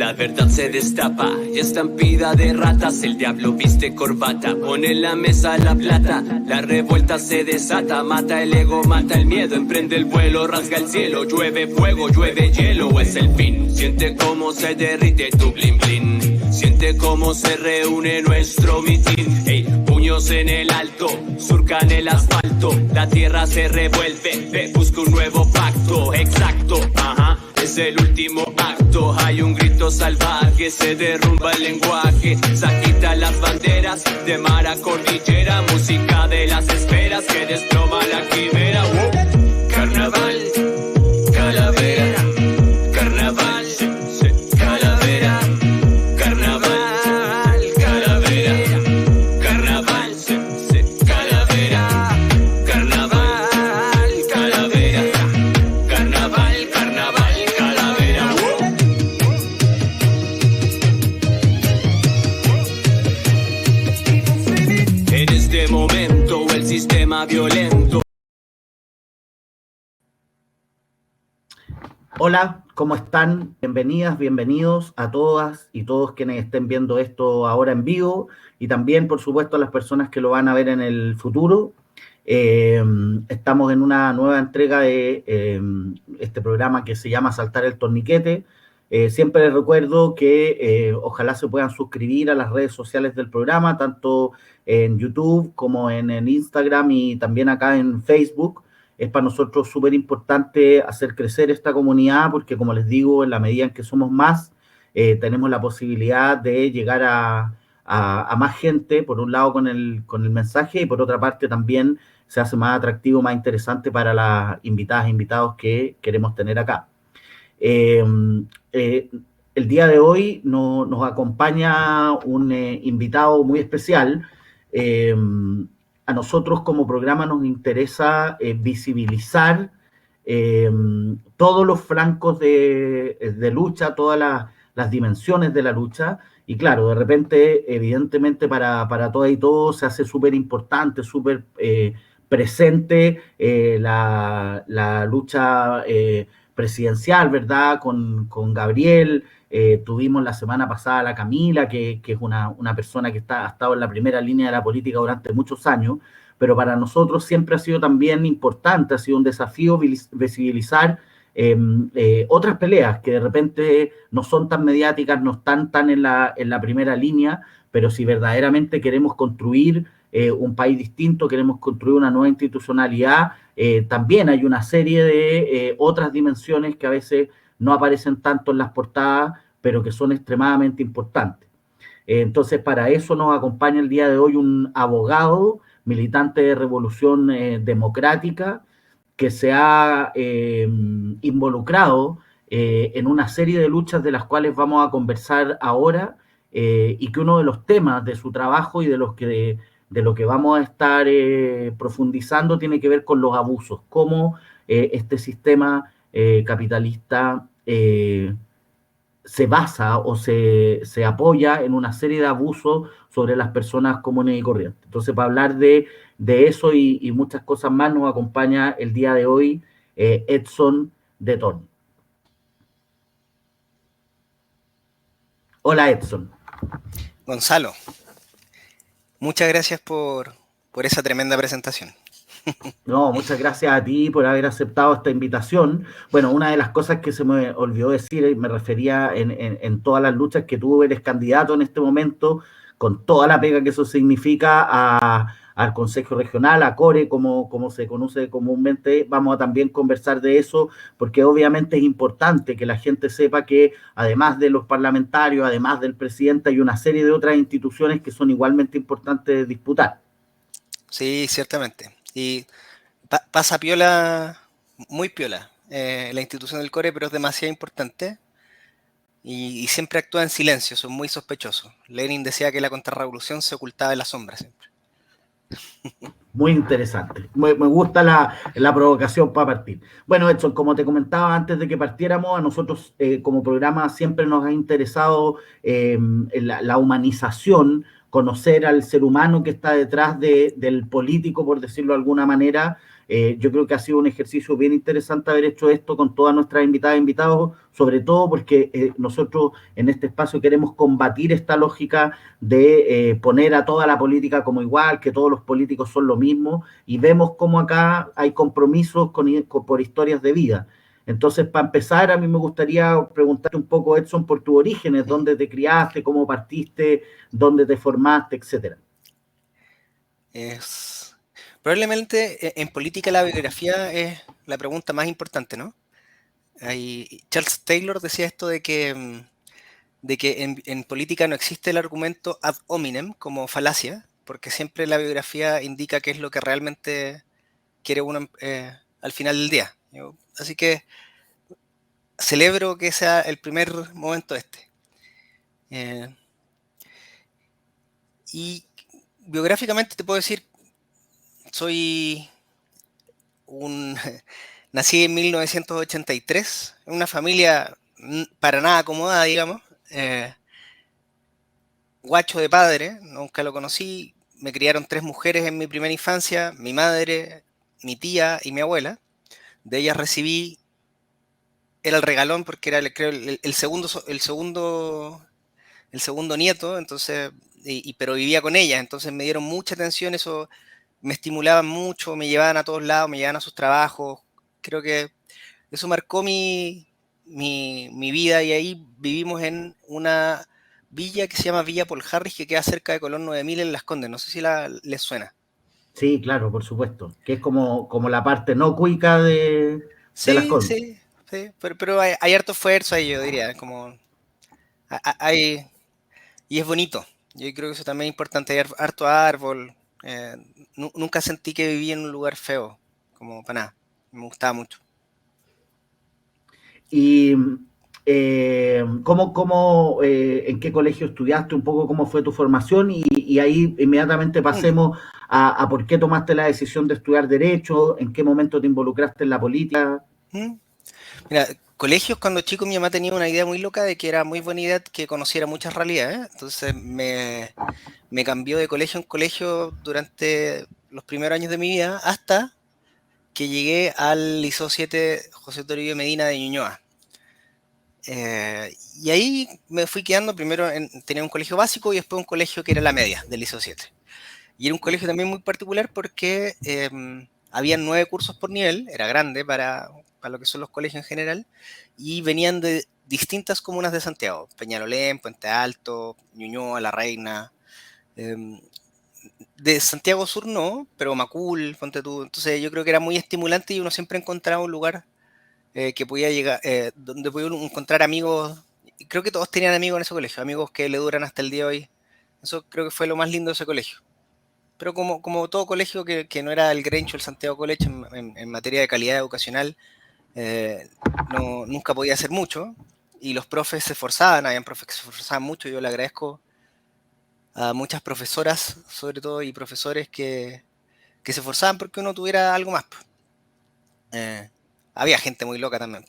La verdad se destapa y estampida de ratas. El diablo viste corbata, pone en la mesa la plata. La revuelta se desata, mata el ego, mata el miedo. Emprende el vuelo, rasga el cielo. Llueve fuego, llueve hielo, es el fin. Siente cómo se derrite tu blin blin. Siente cómo se reúne nuestro mitin. Ey, puños en el alto, surcan el asfalto. La tierra se revuelve, busca un nuevo pacto. Exacto, ajá. Es el último acto, hay un grito salvaje, se derrumba el lenguaje, se agitan las banderas de mar a cordillera, música de las esferas que desploma la quimera. Carnaval, calavera, carnaval, calavera, carnaval, calavera, carnaval, calavera, carnaval, calavera, carnaval, carnaval. En este momento el sistema violento. Hola, ¿cómo están? Bienvenidas, bienvenidos a todas y todos quienes estén viendo esto ahora en vivo y también, por supuesto, a las personas que lo van a ver en el futuro. Estamos en una nueva entrega de este programa que se llama Saltar el Torniquete. Siempre les recuerdo que ojalá se puedan suscribir a las redes sociales del programa, tanto en YouTube como en Instagram y también acá en Facebook. Es para nosotros súper importante hacer crecer esta comunidad porque, como les digo, en la medida en que somos más, tenemos la posibilidad de llegar a más gente, por un lado con el mensaje y por otra parte también se hace más atractivo, más interesante para las invitadas e invitados que queremos tener acá. El día de hoy nos acompaña un invitado muy especial. A nosotros como programa nos interesa visibilizar todos los flancos de lucha, todas las dimensiones de la lucha. Y claro, de repente, evidentemente, para todas y todos se hace súper importante, súper presente la lucha presidencial, ¿verdad? Con Gabriel, tuvimos la semana pasada a la Camila, que es una persona que ha estado en la primera línea de la política durante muchos años, pero para nosotros siempre ha sido también importante, ha sido un desafío visibilizar otras peleas que de repente no son tan mediáticas, no están tan en la primera línea, pero si verdaderamente queremos construir un país distinto, queremos construir una nueva institucionalidad, también hay una serie de otras dimensiones que a veces no aparecen tanto en las portadas, pero que son extremadamente importantes. Entonces, para eso nos acompaña el día de hoy un abogado, militante de Revolución Democrática, que se ha involucrado en una serie de luchas de las cuales vamos a conversar ahora, y que uno de los temas de su trabajo y de lo que vamos a estar profundizando tiene que ver con los abusos, cómo este sistema capitalista se basa o se apoya en una serie de abusos sobre las personas comunes y corrientes. Entonces, para hablar de eso y muchas cosas más, nos acompaña el día de hoy Edson de Torn. Hola, Edson. Gonzalo, muchas gracias por esa tremenda presentación. No, muchas gracias a ti por haber aceptado esta invitación. Bueno, una de las cosas que se me olvidó decir, me refería en todas las luchas, que tú eres candidato en este momento, con toda la pega que eso significa, al Consejo Regional, a CORE, como se conoce comúnmente. Vamos a también conversar de eso, porque obviamente es importante que la gente sepa que además de los parlamentarios, además del presidente, hay una serie de otras instituciones que son igualmente importantes de disputar. Sí, ciertamente. Y pasa piola, muy piola, la institución del CORE, pero es demasiado importante y siempre actúa en silencio, son muy sospechosos. Lenin decía que la contrarrevolución se ocultaba en la sombra siempre. Muy interesante. Me gusta la provocación para partir. Bueno, Edson, como te comentaba antes de que partiéramos, a nosotros como programa siempre nos ha interesado la humanización, conocer al ser humano que está detrás del político, por decirlo de alguna manera, Yo creo que ha sido un ejercicio bien interesante haber hecho esto con todas nuestras invitadas e invitados, sobre todo porque nosotros en este espacio queremos combatir esta lógica de poner a toda la política como igual, que todos los políticos son lo mismo, y vemos cómo acá hay compromisos por historias de vida. Entonces, para empezar, a mí me gustaría preguntarte un poco, Edson, por tus orígenes, dónde te criaste, cómo partiste, dónde te formaste, etcétera. Probablemente en política la biografía es la pregunta más importante, ¿no? Charles Taylor decía esto de que en política no existe el argumento ad hominem como falacia, porque siempre la biografía indica qué es lo que realmente quiere uno al final del día. Así que celebro que sea el primer momento este. Y biográficamente te puedo decir, soy un... Nací en 1983, en una familia para nada acomodada, digamos. Guacho de padre, nunca lo conocí. Me criaron 3 mujeres en mi primera infancia, mi madre, mi tía y mi abuela. De ellas recibí, era el regalón porque era, creo, el segundo nieto, entonces, pero vivía con ella, entonces me dieron mucha atención, eso me estimulaban mucho, me llevaban a todos lados, me llevaban a sus trabajos. Creo que eso marcó mi vida, y ahí vivimos en una villa que se llama Villa Paul Harris, que queda cerca de Colón 9000 en Las Condes. No sé si les suena. Sí, claro, por supuesto, que es como la parte no cuica de las Sí, Condes. sí, sí, pero hay harto esfuerzo ahí, yo diría. Como, hay, y es bonito. Yo creo que eso también es importante. Hay harto árbol. eh, Nunca sentí que vivía en un lugar feo, como para nada. Me gustaba mucho. Y ¿en qué colegio estudiaste? Un poco cómo fue tu formación y ahí inmediatamente pasemos a por qué tomaste la decisión de estudiar Derecho, en qué momento te involucraste en la política. ¿Mm? Mira, colegios cuando chico mi mamá tenía una idea muy loca de que era muy buena idea que conociera muchas realidades. Entonces me cambió de colegio en colegio durante los primeros años de mi vida hasta que llegué al Liceo 7 José Toribio Medina de Ñuñoa. Y ahí me fui quedando, tenía un colegio básico y después un colegio que era la media del Liceo 7. Y era un colegio también muy particular porque había 9 cursos por nivel, era grande para lo que son los colegios en general, y venían de distintas comunas de Santiago: Peñalolén, Puente Alto, Ñuñoa, La Reina. eh, de Santiago Sur no, pero Macul, ponte tú. Entonces yo creo que era muy estimulante y uno siempre encontraba un lugar que podía llegar, donde podía uno encontrar amigos. Y creo que todos tenían amigos en ese colegio, amigos que le duran hasta el día de hoy. Eso creo que fue lo más lindo de ese colegio. Pero como todo colegio que no era el Grange o el Santiago College en materia de calidad educacional, nunca podía hacer mucho. Y los profes se esforzaban, habían profes que se esforzaban mucho. Yo le agradezco a muchas profesoras, sobre todo, y profesores que se esforzaban porque uno tuviera algo más. Había gente muy loca también.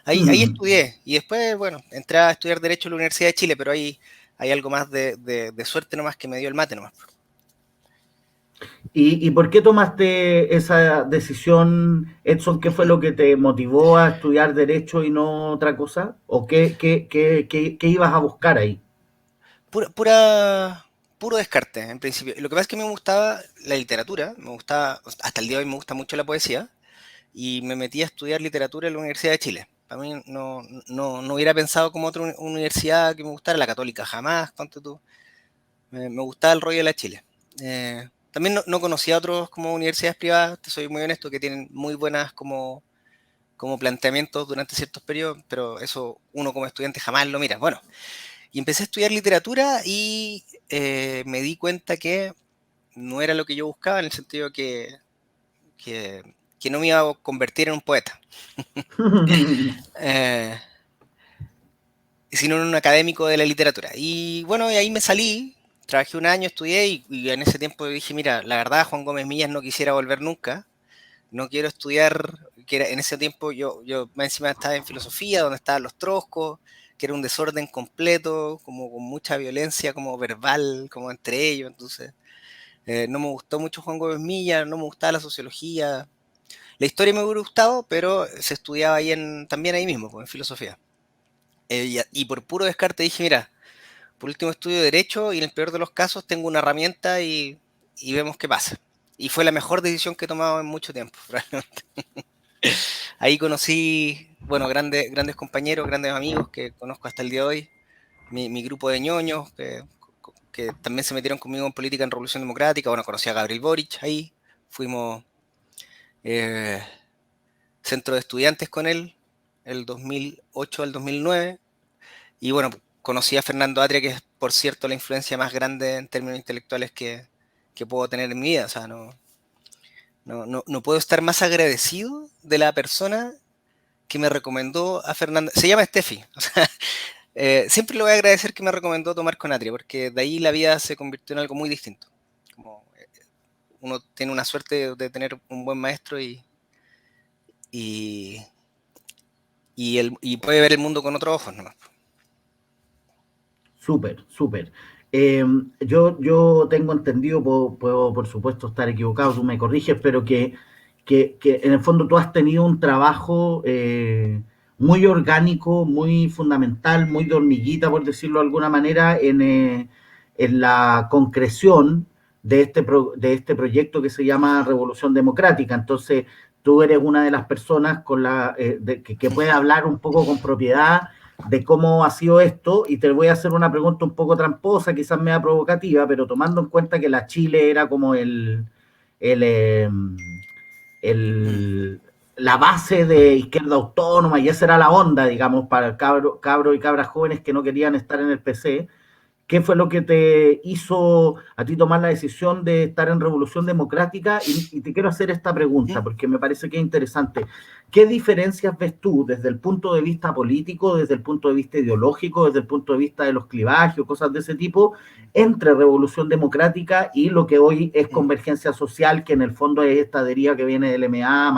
Ahí estudié y después, bueno, entré a estudiar Derecho en la Universidad de Chile, pero ahí hay algo más de suerte nomás, que me dio el mate nomás. ¿Y por qué tomaste esa decisión, Edson? ¿Qué fue lo que te motivó a estudiar Derecho y no otra cosa? ¿O qué ibas a buscar ahí? Puro descarte, en principio. Lo que pasa es que me gustaba la literatura, hasta el día de hoy me gusta mucho la poesía, y me metí a estudiar literatura en la Universidad de Chile. Para mí no hubiera pensado como otra universidad que me gustara, la Católica jamás, ponte tú. Me gustaba el rollo de la Chile. También no conocía otros como universidades privadas, te soy muy honesto, que tienen muy buenas como planteamientos durante ciertos periodos, pero eso uno como estudiante jamás lo mira. Bueno, y empecé a estudiar literatura y me di cuenta que no era lo que yo buscaba, en el sentido que, que no me iba a convertir en un poeta, eh, sino en un académico de la literatura. Y bueno, y ahí me salí, trabajé un año, estudié, y en ese tiempo dije, mira, la verdad, Juan Gómez Millas no quisiera volver nunca, no quiero estudiar, en ese tiempo yo más encima estaba en filosofía, donde estaban los troscos, que era un desorden completo, como con mucha violencia como verbal, como entre ellos. Entonces no me gustó mucho Juan Gómez Millas, no me gustaba la sociología, La historia me hubiera gustado, pero se estudiaba también ahí mismo, pues, en filosofía. Y por puro descarte dije, mira, por último estudio Derecho y en el peor de los casos tengo una herramienta y vemos qué pasa. Y fue la mejor decisión que he tomado en mucho tiempo, realmente. Ahí conocí, bueno, grandes compañeros, grandes amigos que conozco hasta el día de hoy. Mi grupo de ñoños que también se metieron conmigo en política en Revolución Democrática. Bueno, conocí a Gabriel Boric ahí. Fuimos centro de estudiantes con él, el 2008 al 2009. Y bueno, conocí a Fernando Atria, que es, por cierto, la influencia más grande en términos intelectuales que puedo tener en mi vida. O sea, no puedo estar más agradecido de la persona que me recomendó a Fernando. Se llama Steffi. O sea, siempre le voy a agradecer que me recomendó tomar con Atria, porque de ahí la vida se convirtió en algo muy distinto. Como uno tiene una suerte de tener un buen maestro y puede ver el mundo con otros ojos, ¿no? Súper, súper. Yo tengo entendido, puedo por supuesto estar equivocado, tú me corriges, pero que en el fondo tú has tenido un trabajo muy orgánico, muy fundamental, muy de hormiguita, por decirlo de alguna manera, en la concreción de este proyecto que se llama Revolución Democrática. Entonces, tú eres una de las personas que puede hablar un poco con propiedad de cómo ha sido esto, y te voy a hacer una pregunta un poco tramposa, quizás media provocativa, pero tomando en cuenta que la Chile era como el, eh, la base de izquierda autónoma, y esa era la onda, digamos, para cabro y cabras jóvenes que no querían estar en el PC. ¿Qué fue lo que te hizo a ti tomar la decisión de estar en Revolución Democrática? Y te quiero hacer esta pregunta, porque me parece que es interesante. ¿Qué diferencias ves tú desde el punto de vista político, desde el punto de vista ideológico, desde el punto de vista de los clivajes, cosas de ese tipo, entre Revolución Democrática y lo que hoy es Convergencia Social, que en el fondo es esta deriva que viene del MA,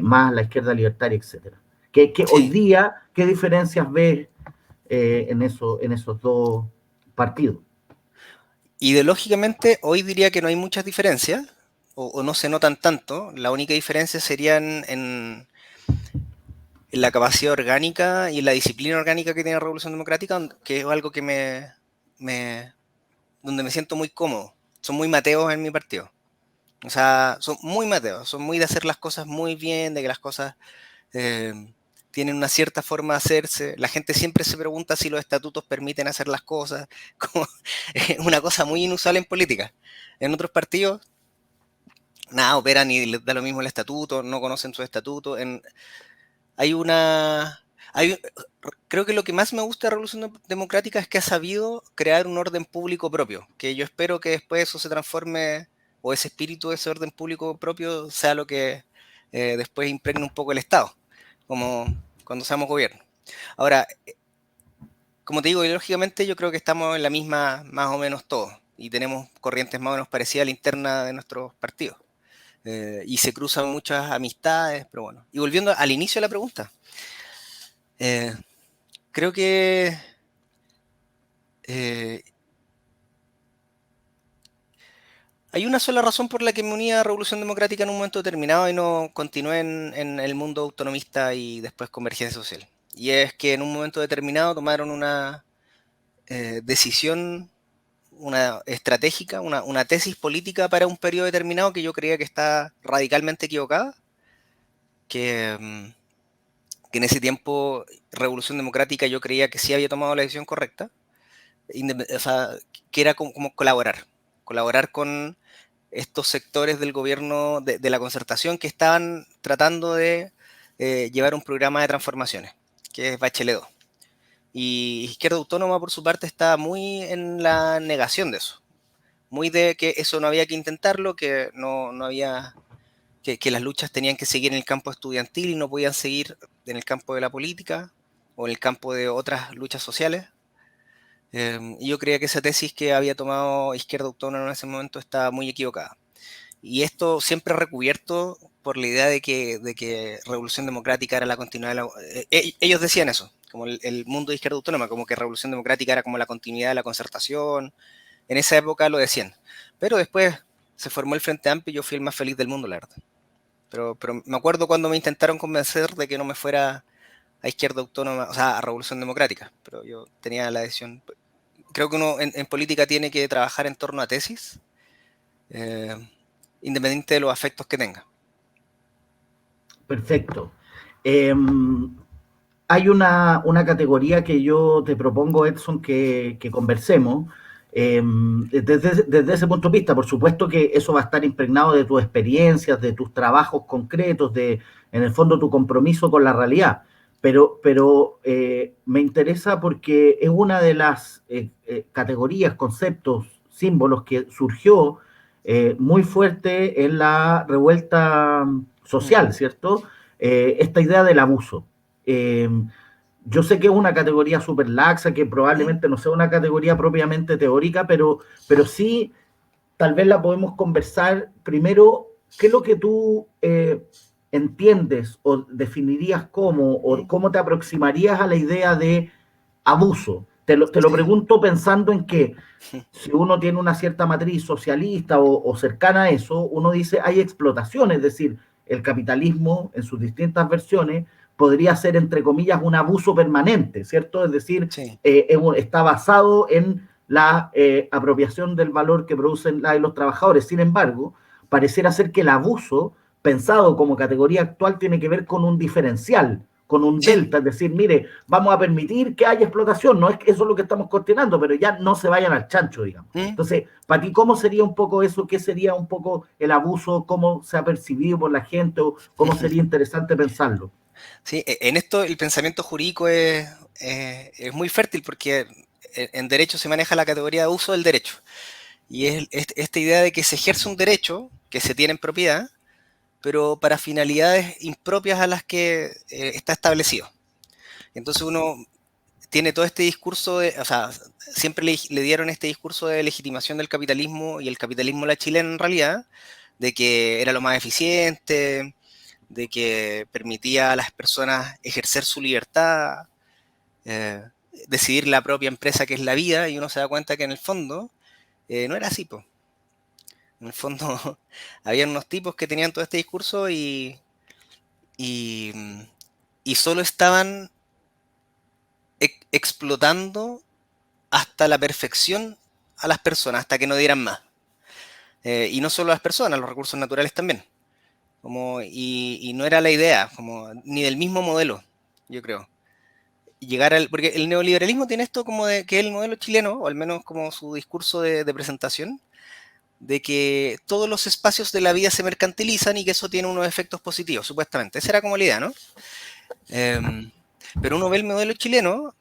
más la izquierda libertaria, etcétera? Hoy Sí. día, ¿qué diferencias ves en esos dos partido? Ideológicamente, hoy diría que no hay muchas diferencias, o no se notan tanto. La única diferencia sería en la capacidad orgánica y en la disciplina orgánica que tiene la Revolución Democrática, que es algo que donde me siento muy cómodo. Son muy mateos en mi partido. O sea, son muy mateos, son muy de hacer las cosas muy bien, de que las cosas eh, tienen una cierta forma de hacerse. La gente siempre se pregunta si los estatutos permiten hacer las cosas, como una cosa muy inusual en política. En otros partidos, nada, operan y les da lo mismo el estatuto, no conocen su estatuto. Hay una... Hay, creo que lo que más me gusta de la Revolución Democrática es que ha sabido crear un orden público propio, que yo espero que después eso se transforme, o ese espíritu de ese orden público propio sea lo que después impregne un poco el Estado, como cuando seamos gobierno. Ahora, como te digo, ideológicamente yo creo que estamos en la misma, más o menos todos, y tenemos corrientes más o menos parecidas a la interna de nuestros partidos. Y se cruzan muchas amistades, pero bueno. Y volviendo al inicio de la pregunta, eh, creo que eh, hay una sola razón por la que me uní a Revolución Democrática en un momento determinado y no continué en el mundo autonomista y después Convergencia Social. Y es que en un momento determinado tomaron una decisión, una estratégica, una tesis política para un periodo determinado que yo creía que está radicalmente equivocada, que, que en ese tiempo Revolución Democrática yo creía que sí había tomado la decisión correcta, o sea, que era como colaborar con estos sectores del gobierno de la concertación que estaban tratando de llevar un programa de transformaciones, que es Bachelet 2. Y Izquierda Autónoma, por su parte, está muy en la negación de eso, muy de que eso no había que intentarlo, que no había, que las luchas tenían que seguir en el campo estudiantil y no podían seguir en el campo de la política o en el campo de otras luchas sociales. Y yo creía que esa tesis que había tomado Izquierda Autónoma en ese momento estaba muy equivocada. Y esto siempre recubierto por la idea de que Revolución Democrática era la continuidad de ellos decían eso, como el mundo de Izquierda Autónoma, como que Revolución Democrática era como la continuidad de la concertación. En esa época lo decían. Pero después se formó el Frente Amplio y yo fui el más feliz del mundo, la verdad. Pero me acuerdo cuando me intentaron convencer de que no me fuera a Izquierda Autónoma, o sea, a Revolución Democrática, pero yo tenía la decisión. Creo que uno en política tiene que trabajar en torno a tesis, eh, independiente de los afectos que tenga. Perfecto. Eh, Hay una categoría que yo te propongo, Edson, que conversemos. Desde ese punto de vista, por supuesto que eso va a estar impregnado de tus experiencias, de tus trabajos concretos, en el fondo, tu compromiso con la realidad. Pero me interesa porque es una de las categorías, conceptos, símbolos que surgió muy fuerte en la revuelta social, ¿cierto? Esta idea del abuso. Eh, yo sé que es una categoría súper laxa, que probablemente no sea una categoría propiamente teórica, pero sí tal vez la podemos conversar. Primero, ¿qué es lo que tú entiendes o definirías como, o cómo te aproximarías a la idea de abuso? Te lo Sí. pregunto pensando en que si uno tiene una cierta matriz socialista o cercana a eso, uno dice hay explotación, es decir, el capitalismo en sus distintas versiones podría ser, entre comillas, un abuso permanente, ¿cierto? Es decir, Sí. está basado en la apropiación del valor que producen los trabajadores. Sin embargo, pareciera ser que el abuso, pensado como categoría actual, tiene que ver con un diferencial, con un Sí. delta, es decir, mire, vamos a permitir que haya explotación, no es que eso es lo que estamos cuestionando, pero ya no se vayan al chancho, digamos. Entonces, para ti, ¿cómo sería un poco eso? ¿Qué sería un poco el abuso? ¿Cómo se ha percibido por la gente? ¿O cómo sería interesante pensarlo? Sí, en esto el pensamiento jurídico es muy fértil porque en derecho se maneja la categoría de uso del derecho. Y es esta idea de que se ejerce un derecho que se tiene en propiedad, pero para finalidades impropias a las que está establecido. Entonces uno tiene todo este discurso o sea, siempre le dieron este discurso de legitimación del capitalismo y el capitalismo la chilena en realidad, de que era lo más eficiente, de que permitía a las personas ejercer su libertad, eh, decidir la propia empresa que es la vida, y uno se da cuenta que en el fondo no era así, pues. En el fondo había unos tipos que tenían todo este discurso y, y solo estaban explotando hasta la perfección a las personas, hasta que no dieran más. Y no solo a las personas, los recursos naturales también. Y no era la idea, ni del mismo modelo, yo creo. Porque el neoliberalismo tiene esto como de que es el modelo chileno, o al menos como su discurso de presentación, de que todos los espacios de la vida se mercantilizan y que eso tiene unos efectos positivos, supuestamente. Esa era como la idea, ¿no? Pero uno ve el modelo chileno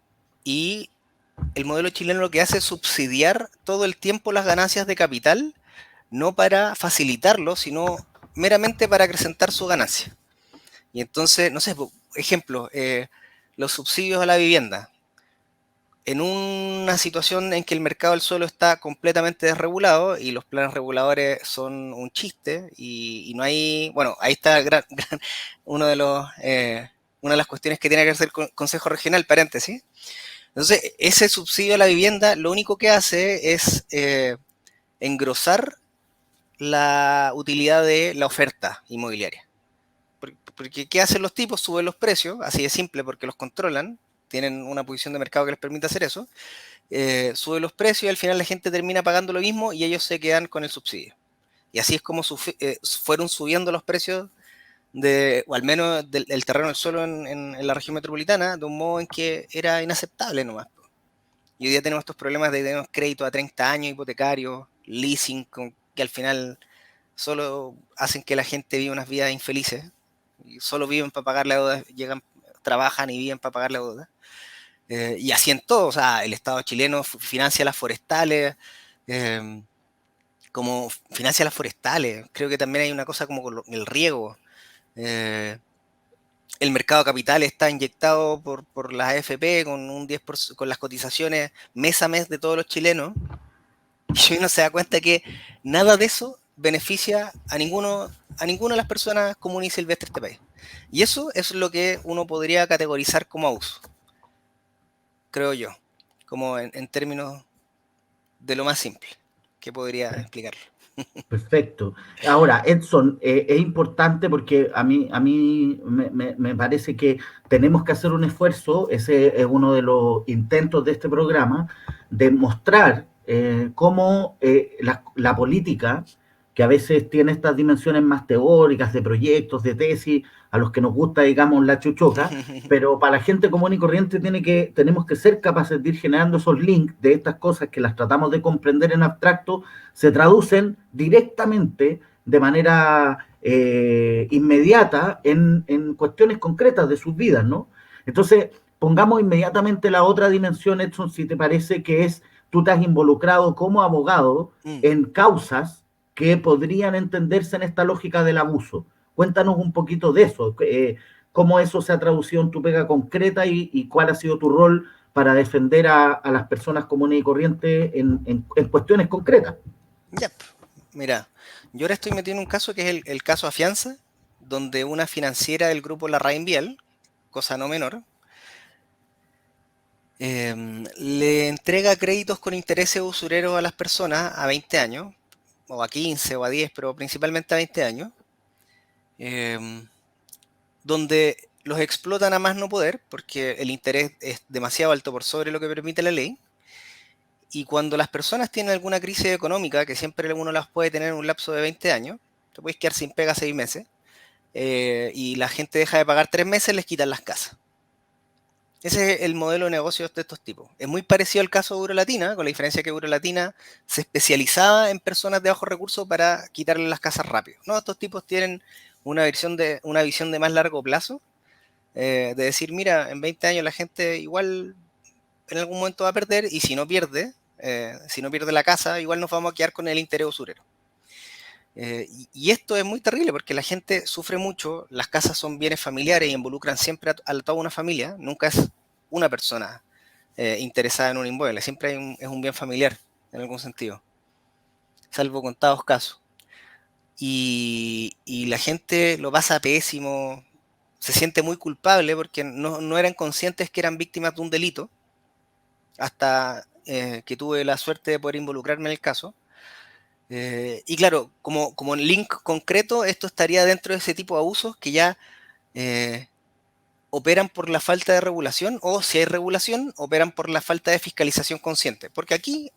y el modelo chileno lo que hace es subsidiar todo el tiempo las ganancias de capital, no para facilitarlo, sino meramente para acrecentar su ganancia. Y entonces, no sé, ejemplo, los subsidios a la vivienda. En una situación en que el mercado del suelo está completamente desregulado y los planes reguladores son un chiste y no hay, bueno, ahí está uno de una de las cuestiones que tiene que hacer el Consejo Regional, paréntesis. Entonces, ese subsidio a la vivienda lo único que hace es engrosar la utilidad de la oferta inmobiliaria. Porque ¿qué hacen los tipos? Suben los precios, así de simple, porque los controlan, tienen una posición de mercado que les permite hacer eso, sube los precios y al final la gente termina pagando lo mismo y ellos se quedan con el subsidio. Y así es como fueron subiendo los precios o al menos del terreno del suelo en la región metropolitana, de un modo en que era inaceptable nomás. Y hoy día tenemos estos problemas de tener créditos a 30 años hipotecarios, leasing, que al final solo hacen que la gente viva unas vidas infelices. Y solo viven para pagar la deuda, trabajan y viven para pagar la deuda. Y así en todo, o sea, el Estado chileno financia las forestales, como financia las forestales. Creo que también hay una cosa como con el riego. Eh, el mercado de capital está inyectado por las AFP con un 10%, con las cotizaciones mes a mes de todos los chilenos. Y uno se da cuenta que nada de eso beneficia a ninguna de las personas comunes y silvestres de este país. Y eso es lo que uno podría categorizar como abuso, creo yo, como en términos de lo más simple que podría explicarlo. Perfecto. Ahora, Edson, es importante porque a mí me parece que tenemos que hacer un esfuerzo, ese es uno de los intentos de este programa, de mostrar cómo la política, que a veces tiene estas dimensiones más teóricas, de proyectos, de tesis, a los que nos gusta, digamos, la chuchoca, pero para la gente común y corriente tenemos que ser capaces de ir generando esos links de estas cosas que las tratamos de comprender en abstracto, se traducen directamente de manera inmediata en cuestiones concretas de sus vidas, ¿no? Entonces, pongamos inmediatamente la otra dimensión, Edson, si te parece, que es, tú te has involucrado como abogado Mm. en causas que podrían entenderse en esta lógica del abuso. Cuéntanos un poquito de eso, cómo eso se ha traducido en tu pega concreta y cuál ha sido tu rol para defender a las personas comunes y corrientes en cuestiones concretas. Ya, mira, yo ahora estoy metido en un caso que es el caso Afianza, donde una financiera del grupo Larraín Vial, cosa no menor, le entrega créditos con intereses usureros a las personas a 20 años, o a 15 o a 10, pero principalmente a 20 años, em, donde los explotan a más no poder, porque el interés es demasiado alto por sobre lo que permite la ley. Y cuando las personas tienen alguna crisis económica, que siempre uno las puede tener en un lapso de 20 años, te puedes quedar sin pega 6 meses, y la gente deja de pagar 3 meses, les quitan las casas. Ese es el modelo de negocios de estos tipos. Es muy parecido al caso de Eurolatina, con la diferencia que Eurolatina se especializaba en personas de bajos recursos para quitarle las casas rápido. No, estos tipos tienen una visión de más largo plazo, de decir, mira, en 20 años la gente igual en algún momento va a perder, y si no pierde la casa, igual nos vamos a quedar con el interés usurero. Y esto es muy terrible porque la gente sufre mucho, las casas son bienes familiares y involucran siempre a toda una familia, nunca es una persona interesada en un inmueble, siempre es un bien familiar en algún sentido, salvo contados casos. Y la gente lo pasa pésimo, se siente muy culpable porque no eran conscientes que eran víctimas de un delito, hasta que tuve la suerte de poder involucrarme en el caso. Y claro, como link concreto, esto estaría dentro de ese tipo de abusos que ya eh, operan por la falta de regulación, o si hay regulación, operan por la falta de fiscalización consciente. Porque aquí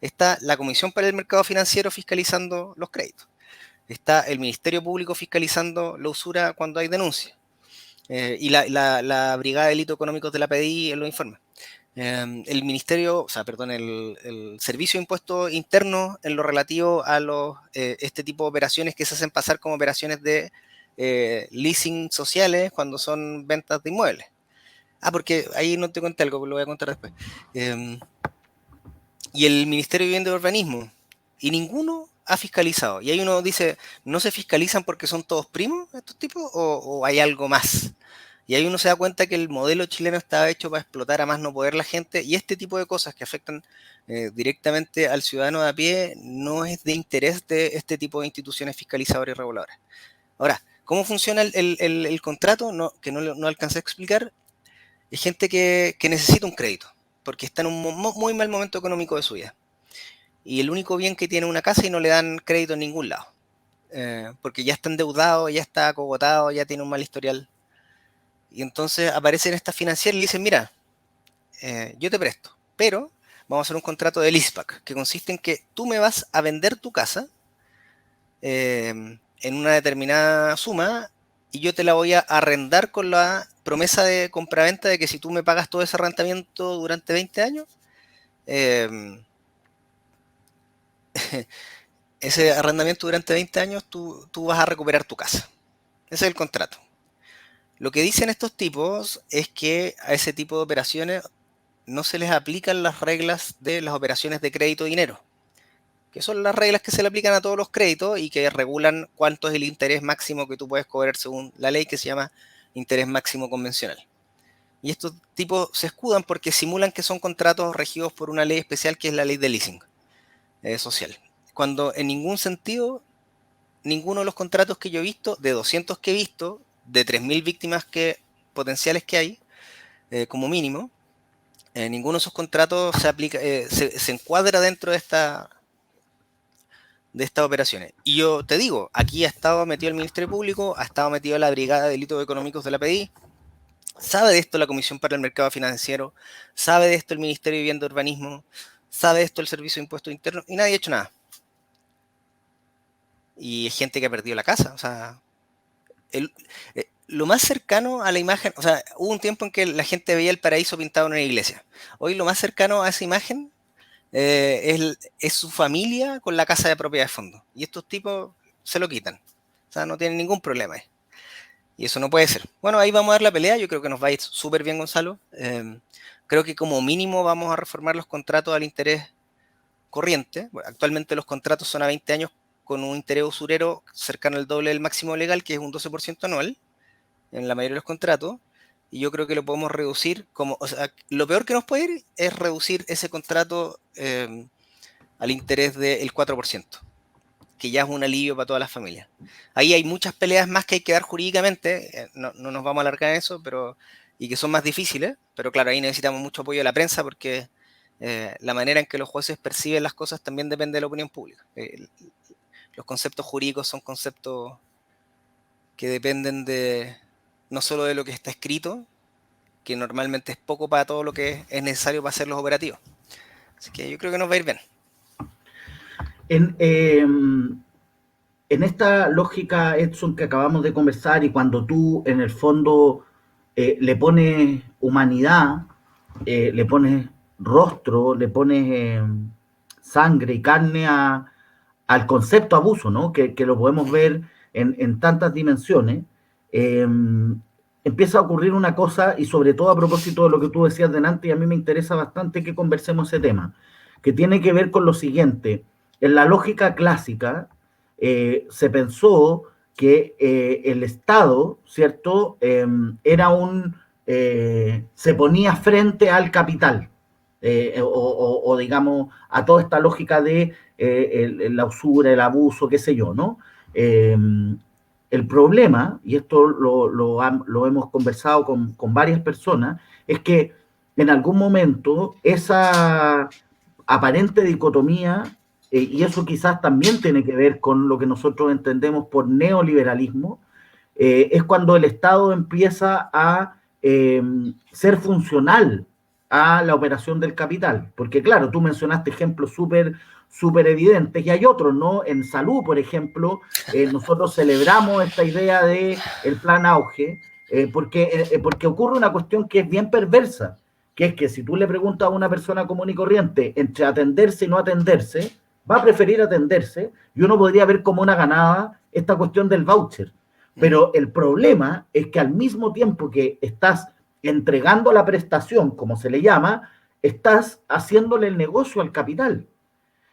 está la Comisión para el Mercado Financiero fiscalizando los créditos. Está el Ministerio Público fiscalizando la usura cuando hay denuncia. Y la Brigada de Delitos Económicos de la PDI en los informes. El Ministerio, o sea, perdón, el Servicio de Impuestos Internos en lo relativo a este tipo de operaciones que se hacen pasar como operaciones de leasing sociales cuando son ventas de inmuebles. Porque ahí no te conté algo, lo voy a contar después. Y el Ministerio de Vivienda y Urbanismo, y ninguno ha fiscalizado. Y ahí uno dice, ¿no se fiscalizan porque son todos primos estos tipos o hay algo más? Y ahí uno se da cuenta que el modelo chileno estaba hecho para explotar a más no poder la gente, y este tipo de cosas que afectan directamente al ciudadano de a pie no es de interés de este tipo de instituciones fiscalizadoras y reguladoras. Ahora, ¿cómo funciona el contrato? Que no alcancé a explicar. Es gente que necesita un crédito, porque está en un muy mal momento económico de su vida. Y el único bien que tiene una casa y no le dan crédito en ningún lado. Porque ya está endeudado, ya está acogotado, ya tiene un mal historial. Y entonces aparecen estas financieras y le dicen, mira, yo te presto, pero vamos a hacer un contrato de leaseback, que consiste en que tú me vas a vender tu casa en una determinada suma, y yo te la voy a arrendar con la promesa de compraventa de que si tú me pagas todo ese arrendamiento durante 20 años, ese arrendamiento durante 20 años tú vas a recuperar tu casa. Ese es el contrato. Lo que dicen estos tipos es que a ese tipo de operaciones no se les aplican las reglas de las operaciones de crédito dinero, que son las reglas que se le aplican a todos los créditos y que regulan cuánto es el interés máximo que tú puedes cobrar según la ley, que se llama interés máximo convencional. Y estos tipos se escudan porque simulan que son contratos regidos por una ley especial, que es la ley de leasing social, cuando en ningún sentido, ninguno de los contratos que yo he visto, de 200 que he visto, de 3.000 víctimas potenciales que hay, como mínimo, ninguno de esos contratos se encuadra dentro de de estas operaciones. Y yo te digo, aquí ha estado metido el Ministerio Público, ha estado metido la Brigada de Delitos Económicos de la PDI, sabe de esto la Comisión para el Mercado Financiero, sabe de esto el Ministerio de Vivienda y Urbanismo, sabe de esto el Servicio de Impuestos Internos, y nadie ha hecho nada. Y es gente que ha perdido la casa, o sea, lo más cercano a la imagen, o sea, hubo un tiempo en que la gente veía el paraíso pintado en una iglesia. Hoy lo más cercano a esa imagen es su familia con la casa de propiedad de fondo. Y estos tipos se lo quitan. O sea, no tienen ningún problema. Y eso no puede ser. Bueno, ahí vamos a dar la pelea. Yo creo que nos va a ir súper bien, Gonzalo. Creo que como mínimo vamos a reformar los contratos al interés corriente. Bueno, actualmente los contratos son a 20 años con un interés usurero cercano al doble del máximo legal, que es un 12% anual en la mayoría de los contratos. Y yo creo que lo podemos reducir como, o sea, lo peor que nos puede ir es reducir ese contrato al interés del 4%, que ya es un alivio para todas las familias. Ahí hay muchas peleas más que hay que dar jurídicamente, no nos vamos a alargar en eso, y que son más difíciles, pero claro, ahí necesitamos mucho apoyo de la prensa porque la manera en que los jueces perciben las cosas también depende de la opinión pública. Los conceptos jurídicos son conceptos que dependen de no solo de lo que está escrito, que normalmente es poco para todo lo que es necesario para hacer los operativos. Así que yo creo que nos va a ir bien. En esta lógica, Edson, que acabamos de conversar, y cuando tú en el fondo le pones humanidad, le pones rostro, le pones sangre y carne al concepto abuso, ¿no? Que lo podemos ver en tantas dimensiones, empieza a ocurrir una cosa, y sobre todo a propósito de lo que tú decías delante, y a mí me interesa bastante que conversemos ese tema, que tiene que ver con lo siguiente. En la lógica clásica se pensó que el Estado, ¿cierto?, era se ponía frente al capital, o digamos, a toda esta lógica de la usura, el abuso, qué sé yo, ¿no? El problema, y esto lo hemos conversado con varias personas, es que en algún momento esa aparente dicotomía, y eso quizás también tiene que ver con lo que nosotros entendemos por neoliberalismo, es cuando el Estado empieza a ser funcional a la operación del capital. Porque claro, tú mencionaste ejemplos súper evidentes, y hay otros, ¿no? En salud, por ejemplo, nosotros celebramos esta idea de el plan Auge, porque ocurre una cuestión que es bien perversa, que es que si tú le preguntas a una persona común y corriente entre atenderse y no atenderse, va a preferir atenderse, y uno podría ver como una ganada esta cuestión del voucher. Pero el problema es que al mismo tiempo que estás entregando la prestación, como se le llama, estás haciéndole el negocio al capital.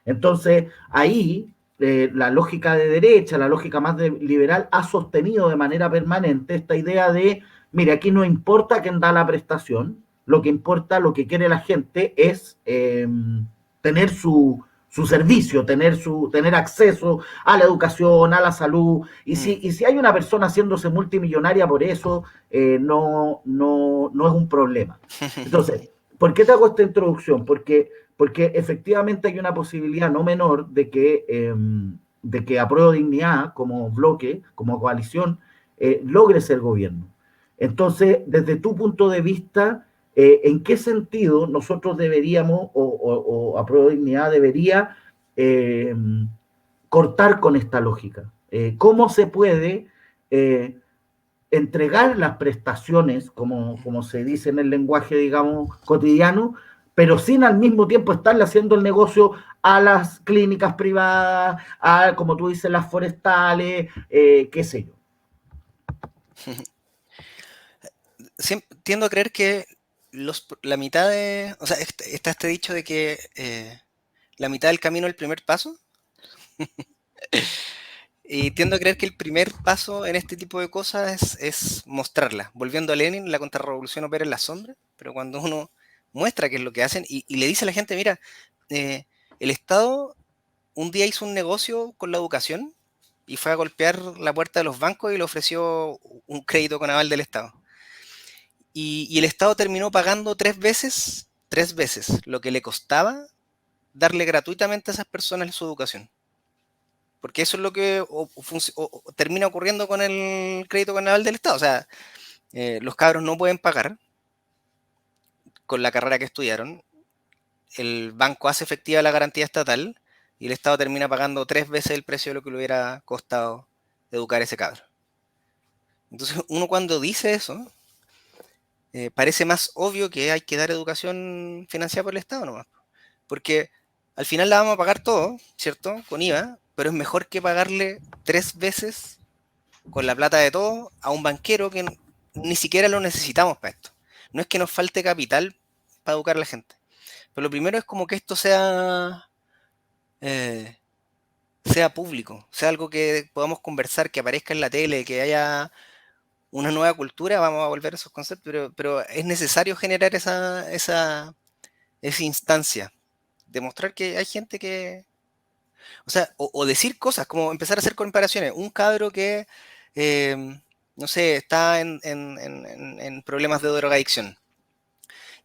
Entonces, ahí la lógica de derecha, la lógica más liberal, ha sostenido de manera permanente esta idea de, mire, aquí no importa quién da la prestación, lo que importa, lo que quiere la gente es tener su servicio, tener acceso a la educación, a la salud, y si hay una persona haciéndose multimillonaria por eso, no es un problema. Entonces, ¿por qué te hago esta introducción? Porque efectivamente hay una posibilidad no menor de que Apruebo Dignidad, como bloque, como coalición, logre ser gobierno. Entonces, desde tu punto de vista, ¿en qué sentido nosotros deberíamos, o Apruebo Dignidad debería cortar con esta lógica? ¿Cómo se puede entregar las prestaciones, como se dice en el lenguaje, digamos, cotidiano, pero sin al mismo tiempo estarle haciendo el negocio a las clínicas privadas, a, como tú dices, las forestales, qué sé yo? Tiendo a creer que la mitad de... O sea, está este dicho de que la mitad del camino es el primer paso. Y tiendo a creer que el primer paso en este tipo de cosas es mostrarla. Volviendo a Lenin, la contrarrevolución opera en la sombra, pero cuando uno muestra qué es lo que hacen y le dice a la gente, mira, el Estado un día hizo un negocio con la educación y fue a golpear la puerta de los bancos y le ofreció un crédito con aval del Estado. Y el Estado terminó pagando tres veces lo que le costaba darle gratuitamente a esas personas su educación. porque eso es lo que termina ocurriendo con el crédito carnaval del Estado. O sea, los cabros no pueden pagar con la carrera que estudiaron, el banco hace efectiva la garantía estatal y el Estado termina pagando 3 veces el precio de lo que le hubiera costado educar a ese cabro. Entonces, uno cuando dice eso, parece más obvio que hay que dar educación financiada por el Estado nomás. Porque al final la vamos a pagar todo, ¿cierto? Con IVA, pero es mejor que pagarle 3 veces con la plata de todo a un banquero que ni siquiera lo necesitamos para esto. No es que nos falte capital para educar a la gente. Pero lo primero es como que esto sea público, sea algo que podamos conversar, que aparezca en la tele, que haya una nueva cultura, vamos a volver a esos conceptos, pero es necesario generar esa instancia, demostrar que hay gente que, o sea, o decir cosas, como empezar a hacer comparaciones. Un cabro que, no sé, está en problemas de drogadicción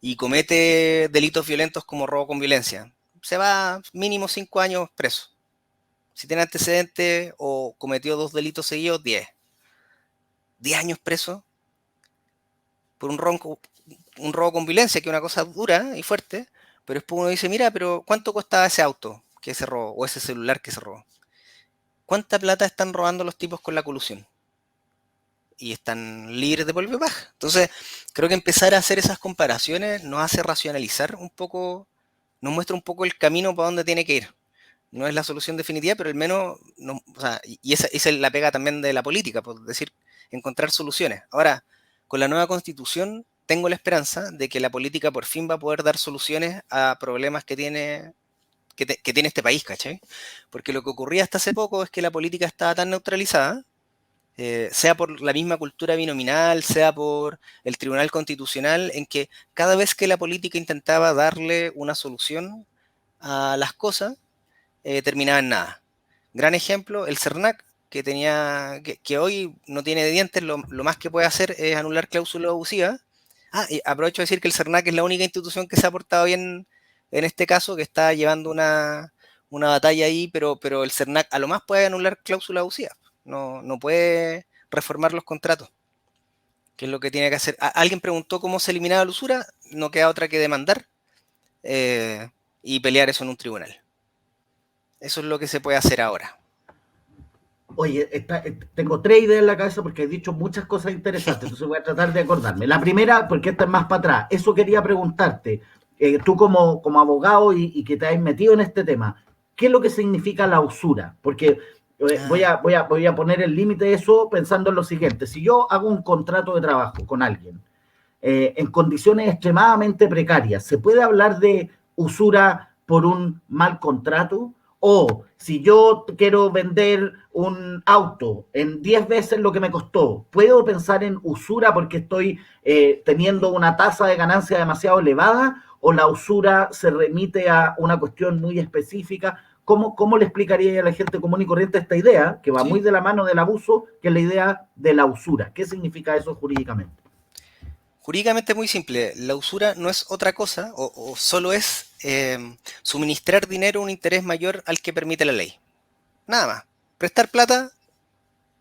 y comete delitos violentos como robo con violencia, se va mínimo 5 años preso. Si tiene antecedentes o cometió 2 delitos seguidos, 10. 10 años preso por un robo con violencia, que es una cosa dura y fuerte, pero después uno dice, mira, pero ¿cuánto costaba ese auto que se robó o ese celular que se robó? ¿Cuánta plata están robando los tipos con la colusión? Y están libres de polvo y paja. Entonces, creo que empezar a hacer esas comparaciones nos hace racionalizar un poco, nos muestra un poco el camino para dónde tiene que ir. No es la solución definitiva, pero al menos, no, o sea, y esa es la pega también de la política, por decir, encontrar soluciones. Ahora, con la nueva constitución, tengo la esperanza de que la política por fin va a poder dar soluciones a problemas que tiene este país, ¿cachai? Porque lo que ocurría hasta hace poco es que la política estaba tan neutralizada, sea por la misma cultura binominal, sea por el Tribunal Constitucional, en que cada vez que la política intentaba darle una solución a las cosas, terminaba en nada. Gran ejemplo, el CERNAC, que hoy no tiene dientes, lo más que puede hacer es anular cláusulas abusivas. Y aprovecho de decir que el CERNAC es la única institución que se ha portado bien en este caso, que está llevando una batalla ahí, pero el CERNAC a lo más puede anular cláusulas abusivas. No puede reformar los contratos, que es lo que tiene que hacer. Alguien preguntó cómo se eliminaba la usura, no queda otra que demandar y pelear eso en un tribunal. Eso es lo que se puede hacer ahora. Oye, tengo 3 ideas en la cabeza porque he dicho muchas cosas interesantes, entonces voy a tratar de acordarme. La primera, porque esta es más para atrás, eso quería preguntarte, tú como abogado y que te has metido en este tema, ¿qué es lo que significa la usura? Porque voy a poner el límite de eso pensando en lo siguiente, si yo hago un contrato de trabajo con alguien en condiciones extremadamente precarias, ¿se puede hablar de usura por un mal contrato? O si yo quiero vender un auto en 10 veces lo que me costó, ¿puedo pensar en usura porque estoy teniendo una tasa de ganancia demasiado elevada? ¿O la usura se remite a una cuestión muy específica? ¿Cómo le explicaría a la gente común y corriente esta idea, que va muy de la mano del abuso, que es la idea de la usura? ¿Qué significa eso jurídicamente? Jurídicamente es muy simple. La usura no es otra cosa, o solo es suministrar dinero a un interés mayor al que permite la ley. Nada más. Prestar plata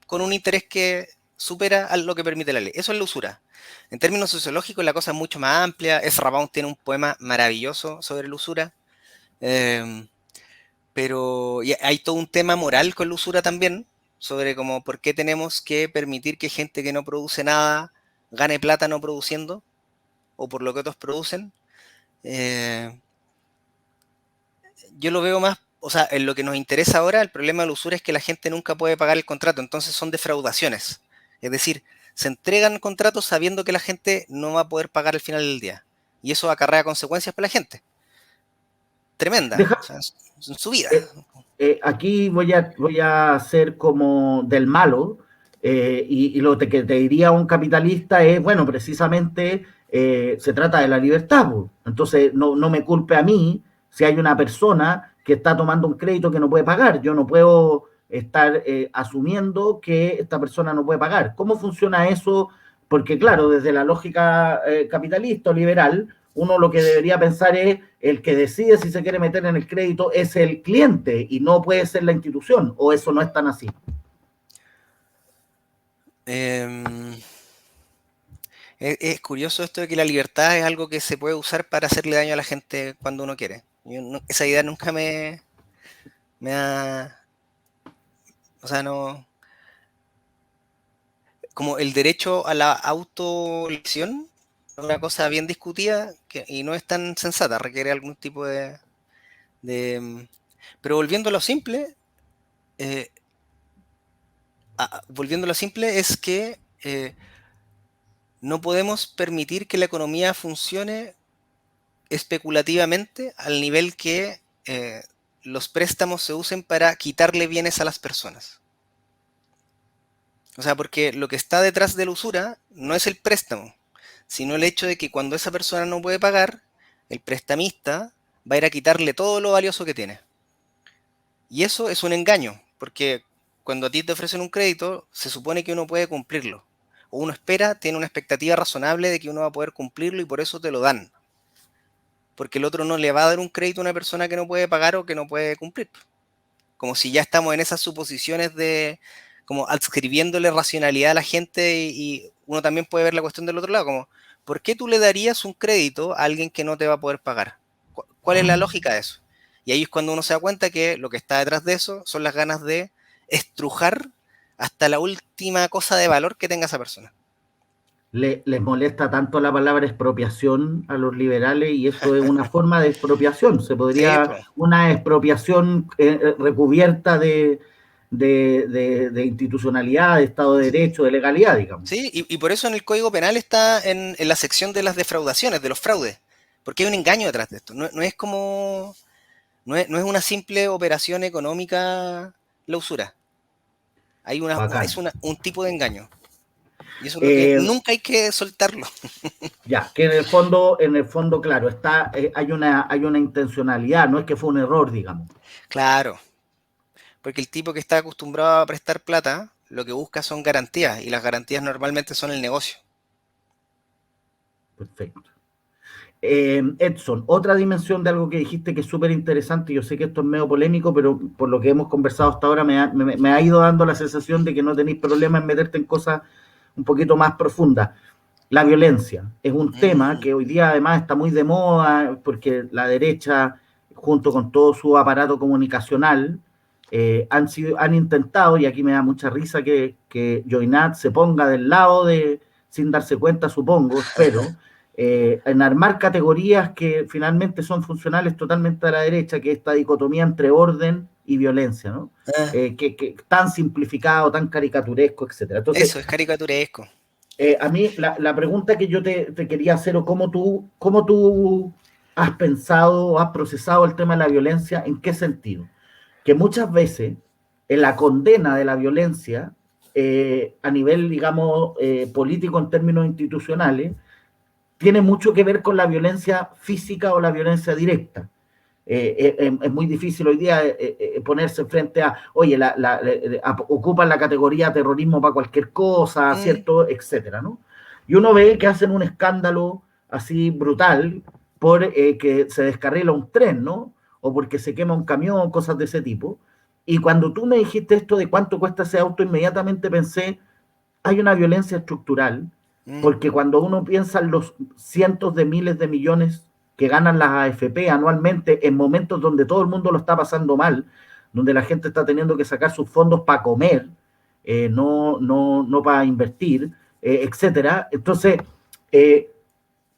con un interés que supera a lo que permite la ley. Eso es la usura. En términos sociológicos la cosa es mucho más amplia. Ezra Pound tiene un poema maravilloso sobre la usura. Pero hay todo un tema moral con la usura también, sobre como por qué tenemos que permitir que gente que no produce nada gane plata no produciendo, o por lo que otros producen. Yo lo veo más, o sea, en lo que nos interesa ahora, el problema de la usura es que la gente nunca puede pagar el contrato, entonces son defraudaciones. Es decir, se entregan contratos sabiendo que la gente no va a poder pagar al final del día. Y eso acarrea consecuencias para la gente. Tremenda, o sea, en su vida. Aquí voy a ser como del malo, y lo que te diría un capitalista es, bueno, precisamente se trata de la libertad, pues. Entonces no me culpe a mí si hay una persona que está tomando un crédito que no puede pagar. Yo no puedo estar asumiendo que esta persona no puede pagar. ¿Cómo funciona eso? Porque claro, desde la lógica capitalista o liberal, uno lo que debería pensar es el que decide si se quiere meter en el crédito es el cliente y no puede ser la institución, o eso no es tan así. Es curioso esto de que la libertad es algo que se puede usar para hacerle daño a la gente cuando uno quiere. Esa idea nunca me ha... O sea, no... Como el derecho a la autoelección, es una cosa bien discutida y no es tan sensata, requiere algún tipo de... Pero volviendo a lo simple, eh, es que no podemos permitir que la economía funcione especulativamente al nivel que los préstamos se usen para quitarle bienes a las personas. O sea, porque lo que está detrás de la usura no es el préstamo, sino el hecho de que cuando esa persona no puede pagar, el prestamista va a ir a quitarle todo lo valioso que tiene. Y eso es un engaño, porque cuando a ti te ofrecen un crédito, se supone que uno puede cumplirlo. O uno espera, tiene una expectativa razonable de que uno va a poder cumplirlo y por eso te lo dan. Porque el otro no le va a dar un crédito a una persona que no puede pagar o que no puede cumplir. Como si ya estamos en esas suposiciones de, como adscribiéndole racionalidad a la gente y uno también puede ver la cuestión del otro lado, como, ¿por qué tú le darías un crédito a alguien que no te va a poder pagar? ¿Cuál es la lógica de eso? Y ahí es cuando uno se da cuenta que lo que está detrás de eso son las ganas de estrujar hasta la última cosa de valor que tenga esa persona. Les molesta tanto la palabra expropiación a los liberales y esto es una forma de expropiación. Se Sí, pues. podría, una expropiación recubierta de institucionalidad, de Estado de Derecho, de legalidad, digamos. Sí, y por eso en el Código Penal está en la sección de las defraudaciones, de los fraudes, porque hay un engaño detrás de esto. No es como, no es una simple operación económica la usura. Es Bacán. un tipo de engaño. Y eso es lo que Eh, nunca hay que soltarlo. ya, que en el fondo, claro, está, hay una intencionalidad, no es que fue un error, digamos. Claro, porque el tipo que está acostumbrado a prestar plata, lo que busca son garantías, y las garantías normalmente son el negocio. Perfecto. Edson, otra dimensión de algo que dijiste que es súper interesante, yo sé que esto es medio polémico, pero por lo que hemos conversado hasta ahora me ha ido dando la sensación de que no tenéis problema en meterte en cosas un poquito más profundas. La violencia es un tema Mm, que hoy día además está muy de moda porque la derecha, junto con todo su aparato comunicacional, han intentado, y aquí me da mucha risa que Joinat se ponga del lado de, sin darse cuenta, supongo, espero, en armar categorías que finalmente son funcionales totalmente a la derecha, que es esta dicotomía entre orden y violencia, ¿no? ah, Que tan simplificado, tan caricaturesco, etcétera. Entonces, eso es caricaturesco. a mí la pregunta que yo te quería hacer, o cómo tú has pensado o has procesado el tema de la violencia, ¿en qué sentido? Que muchas veces en la condena de la violencia a nivel, digamos, político en términos institucionales, tiene mucho que ver con la violencia física o la violencia directa. Es muy difícil hoy día ponerse frente a, oye, ocupan la categoría terrorismo para cualquier cosa, Mm, ¿cierto? Etcétera, ¿no? Y uno ve que hacen un escándalo así brutal por que se descarrila un tren, ¿no? O porque se quema un camión, cosas de ese tipo. Y cuando tú me dijiste esto de cuánto cuesta ese auto, inmediatamente pensé, hay una violencia estructural, mm, porque cuando uno piensa en los cientos de miles de millones que ganan las AFP anualmente en momentos donde todo el mundo lo está pasando mal, donde la gente está teniendo que sacar sus fondos para comer, no para invertir, etcétera. Entonces, eh,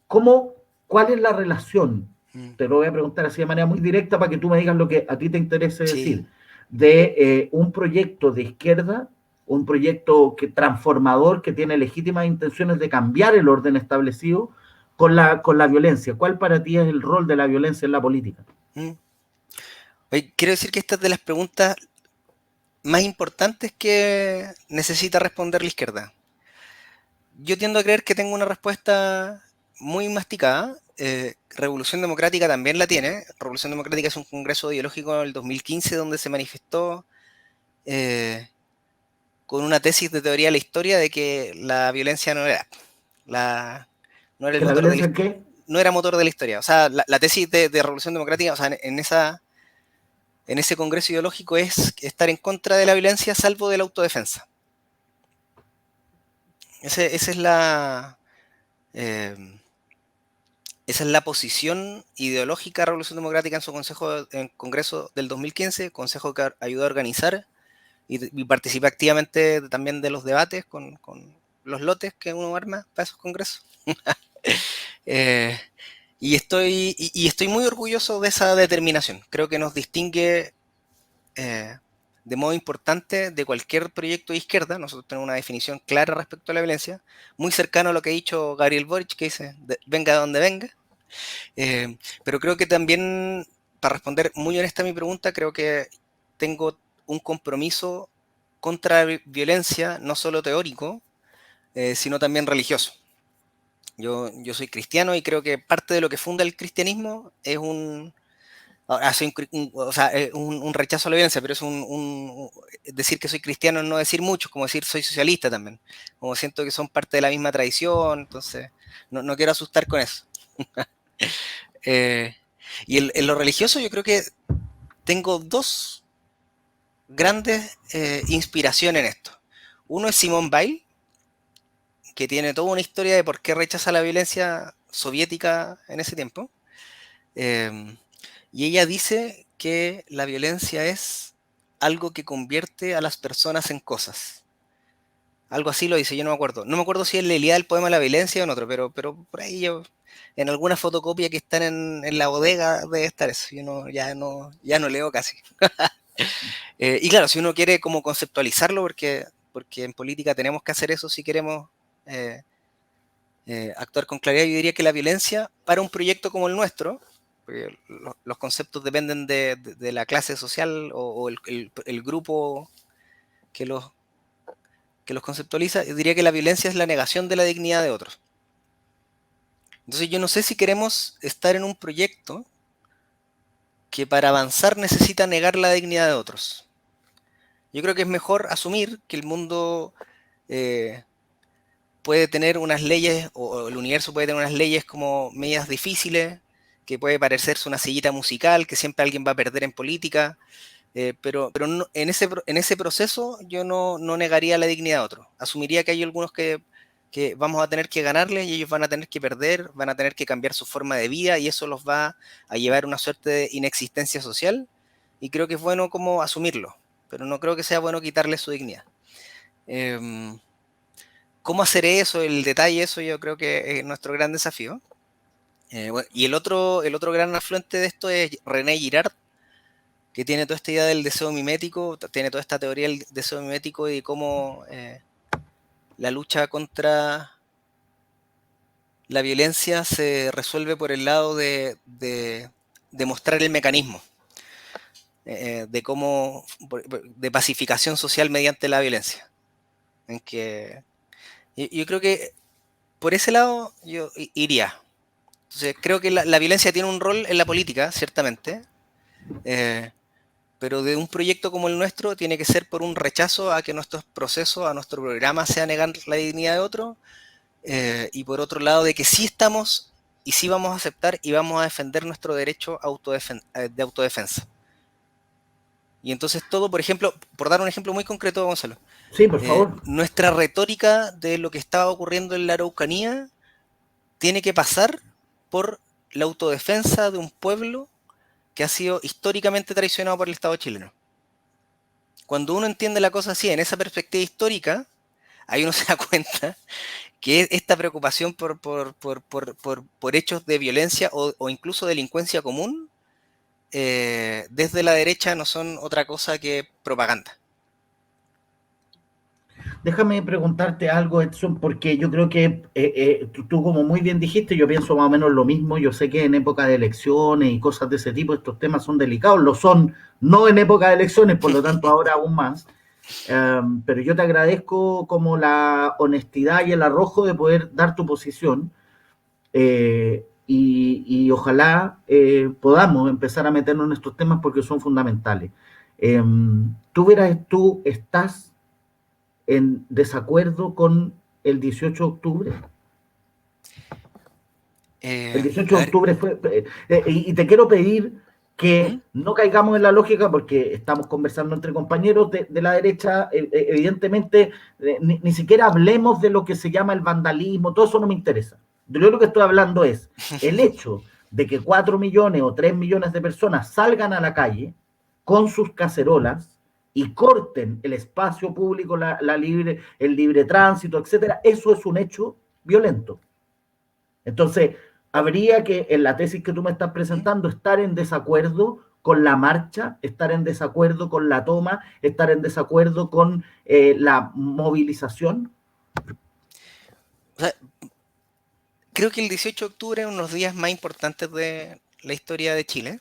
¿cómo, ¿cuál es la relación? mm, Te lo voy a preguntar así de manera muy directa para que tú me digas lo que a ti te interese sí. decir, de un proyecto de izquierda, un proyecto transformador que tiene legítimas intenciones de cambiar el orden establecido con la violencia. ¿Cuál para ti es el rol de la violencia en la política? Mm. Oye, quiero decir que esta es de las preguntas más importantes que necesita responder la izquierda. Yo tiendo a creer que tengo una respuesta muy masticada. Revolución Democrática también la tiene. Revolución Democrática es un congreso ideológico del 2015 donde se manifestó con una tesis de teoría de la historia de que la violencia no era, no era el ¿Que la motor de violencia en qué? no era motor de la historia. O sea, la tesis de Revolución Democrática, o sea, en ese congreso ideológico es estar en contra de la violencia salvo de la autodefensa. Esa es esa es la posición ideológica de Revolución Democrática en congreso del 2015, consejo que ayudó a organizar y participé activamente también de los debates con los lotes que uno arma para esos congresos. Y estoy muy orgulloso de esa determinación. Creo que nos distingue de modo importante de cualquier proyecto de izquierda. Nosotros tenemos una definición clara respecto a la violencia, muy cercano a lo que ha dicho Gabriel Boric, que dice, venga de donde venga. Pero creo que también, para responder muy honesta a mi pregunta, creo que tengo un compromiso contra la violencia, no solo teórico, sino también religioso. Yo soy cristiano y creo que parte de lo que funda el cristianismo es un rechazo a la violencia, pero es decir que soy cristiano no decir mucho, como decir soy socialista también, como siento que son parte de la misma tradición, entonces no quiero asustar con eso. Y en lo religioso yo creo que tengo dos grandes inspiraciones en esto. Uno es Simone Weil, que tiene toda una historia de por qué rechaza la violencia soviética en ese tiempo. Y ella dice que la violencia es algo que convierte a las personas en cosas. Algo así lo dice, yo no me acuerdo. No me acuerdo si es la Ilíada del poema de la violencia o en otro, pero por ahí yo, en alguna fotocopia que están en la bodega debe estar eso. Yo ya no leo casi. Y claro, si uno quiere como conceptualizarlo, porque en política tenemos que hacer eso si queremos actuar con claridad, yo diría que la violencia para un proyecto como el nuestro, porque los conceptos dependen de la clase social o el grupo que los conceptualiza, yo diría que la violencia es la negación de la dignidad de otros. Entonces yo no sé si queremos estar en un proyecto que para avanzar necesita negar la dignidad de otros. Yo creo que es mejor asumir que el mundo puede tener unas leyes, o el universo puede tener unas leyes como medias difíciles, que puede parecerse una sillita musical, que siempre alguien va a perder en política, pero no, en ese proceso yo no negaría la dignidad de otros. Asumiría que hay algunos que vamos a tener que ganarles y ellos van a tener que perder, van a tener que cambiar su forma de vida y eso los va a llevar a una suerte de inexistencia social, y creo que es bueno como asumirlo, pero no creo que sea bueno quitarles su dignidad. ¿Cómo hacer eso? El detalle, eso yo creo que es nuestro gran desafío. Bueno, y el otro gran afluente de esto es René Girard, que tiene toda esta idea del deseo mimético, tiene toda esta teoría del deseo mimético y cómo la lucha contra la violencia se resuelve por el lado de mostrar el mecanismo, de pacificación social mediante la violencia. En que yo creo que por ese lado yo iría. Entonces, creo que la violencia tiene un rol en la política, ciertamente, pero de un proyecto como el nuestro tiene que ser por un rechazo a que nuestros procesos, a nuestro programa sea negar la dignidad de otro, y por otro lado de que sí estamos y sí vamos a aceptar y vamos a defender nuestro derecho de autodefensa. Y entonces todo, por ejemplo, por dar un ejemplo muy concreto, Gonzalo. Sí, por favor. Nuestra retórica de lo que estaba ocurriendo en la Araucanía tiene que pasar por la autodefensa de un pueblo que ha sido históricamente traicionado por el Estado chileno. Cuando uno entiende la cosa así, en esa perspectiva histórica, ahí uno se da cuenta que esta preocupación por hechos de violencia o incluso delincuencia común, desde la derecha no son otra cosa que propaganda. Déjame preguntarte algo, Edson, porque yo creo que tú como muy bien dijiste, yo pienso más o menos lo mismo. Yo sé que en época de elecciones y cosas de ese tipo estos temas son delicados, lo son no en época de elecciones, por lo tanto ahora aún más. Pero yo te agradezco como la honestidad y el arrojo de poder dar tu posición, y ojalá podamos empezar a meternos en estos temas porque son fundamentales. Tú estás en desacuerdo con el 18 de octubre? El 18 A de ver, octubre fue... y te quiero pedir ¿mm? que no caigamos en la lógica, porque estamos conversando entre compañeros de la derecha, evidentemente, ni siquiera hablemos de lo que se llama el vandalismo, todo eso no me interesa. Yo lo que estoy hablando es el hecho de que 4 millones o 3 millones de personas salgan a la calle con sus cacerolas y corten el espacio público, el libre tránsito, etcétera, eso es un hecho violento. Entonces, habría que, en la tesis que tú me estás ¿Mm? presentando, estar en desacuerdo con la marcha, estar en desacuerdo con la toma, estar en desacuerdo con la movilización. O sea, creo que el 18 de octubre es uno de los días más importantes de la historia de Chile.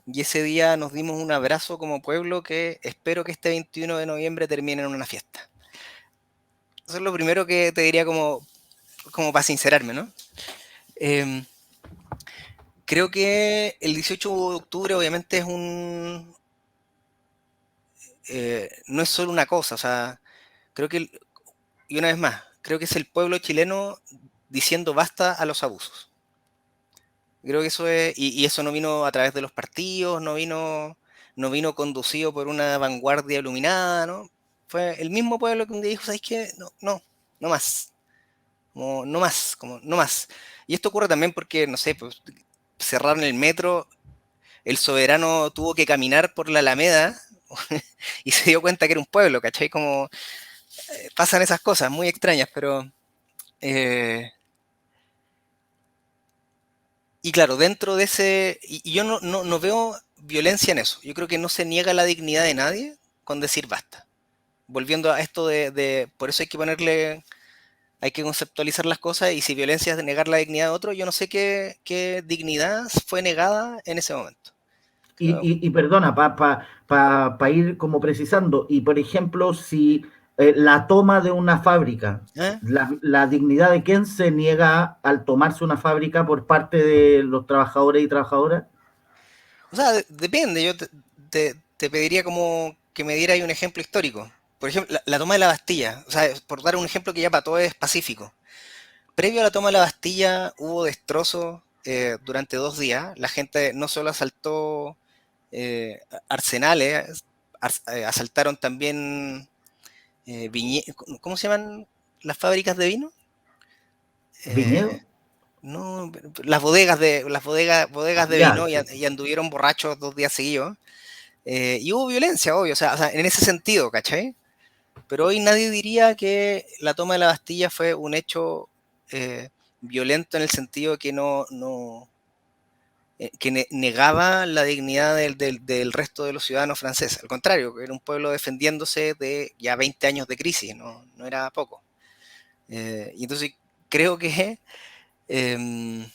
Y ese día nos dimos un abrazo como pueblo que espero que este 21 de noviembre termine en una fiesta. Eso es lo primero que te diría como para sincerarme, ¿no? Eh, Creo que el 18 de octubre obviamente es no es solo una cosa, o sea, creo que, y una vez más, creo que es el pueblo chileno diciendo basta a los abusos. Creo que eso es, y eso no vino a través de los partidos, no vino conducido por una vanguardia iluminada, ¿no? Fue el mismo pueblo que un día dijo, ¿sabes qué? No, no, no más, como no más, como no más. Y esto ocurre también porque, no sé, pues cerraron el metro, el soberano tuvo que caminar por la Alameda y se dio cuenta que era un pueblo, ¿cachai? Como pasan esas cosas muy extrañas, pero... eh, y claro, dentro de ese... Y yo no veo violencia en eso. Yo creo que no se niega la dignidad de nadie con decir basta. Volviendo a esto por eso hay que ponerle... Hay que conceptualizar las cosas y si violencia es de negar la dignidad de otro, yo no sé qué dignidad fue negada en ese momento. Creo, Y perdona, ir como precisando, y por ejemplo, si la toma de una fábrica, ¿eh? la dignidad de quién se niega al tomarse una fábrica por parte de los trabajadores y trabajadoras. O sea, depende. Yo te pediría como que me diera ahí un ejemplo histórico. Por ejemplo, la toma de la Bastilla. O sea, por dar un ejemplo que ya para todo es pacífico. Previo a la toma de la Bastilla hubo destrozos durante 2 días. La gente no solo asaltó arsenales, asaltaron también ¿cómo se llaman las fábricas de vino? Viñedo. Eh, no, bodegas de Ya, vino sí. y anduvieron borrachos 2 días seguidos. Y hubo violencia, obvio, o sea, en ese sentido, ¿cachai? Pero hoy nadie diría que la toma de la Bastilla fue un hecho eh, violento en el sentido de que negaba la dignidad del resto de los ciudadanos franceses. Al contrario, era un pueblo defendiéndose de ya 20 años de crisis, no era poco. Y entonces creo que eh,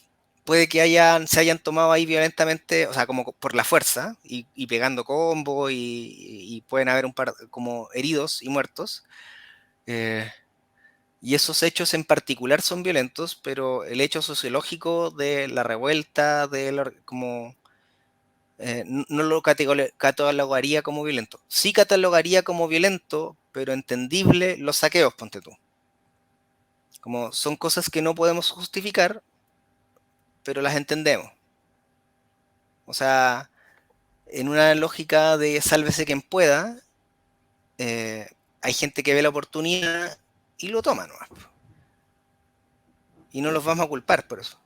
puede que se hayan tomado ahí violentamente, o sea, como por la fuerza y pegando combos y pueden haber un par como heridos y muertos. eh, y esos hechos en particular son violentos, pero el hecho sociológico de la revuelta, como no lo catalogaría como violento. Sí catalogaría como violento, pero entendible los saqueos, ponte tú. Como son cosas que no podemos justificar, pero las entendemos. O sea, en una lógica de sálvese quien pueda, eh, hay gente que ve la oportunidad y lo toma nomás. Y no los vamos a culpar por eso.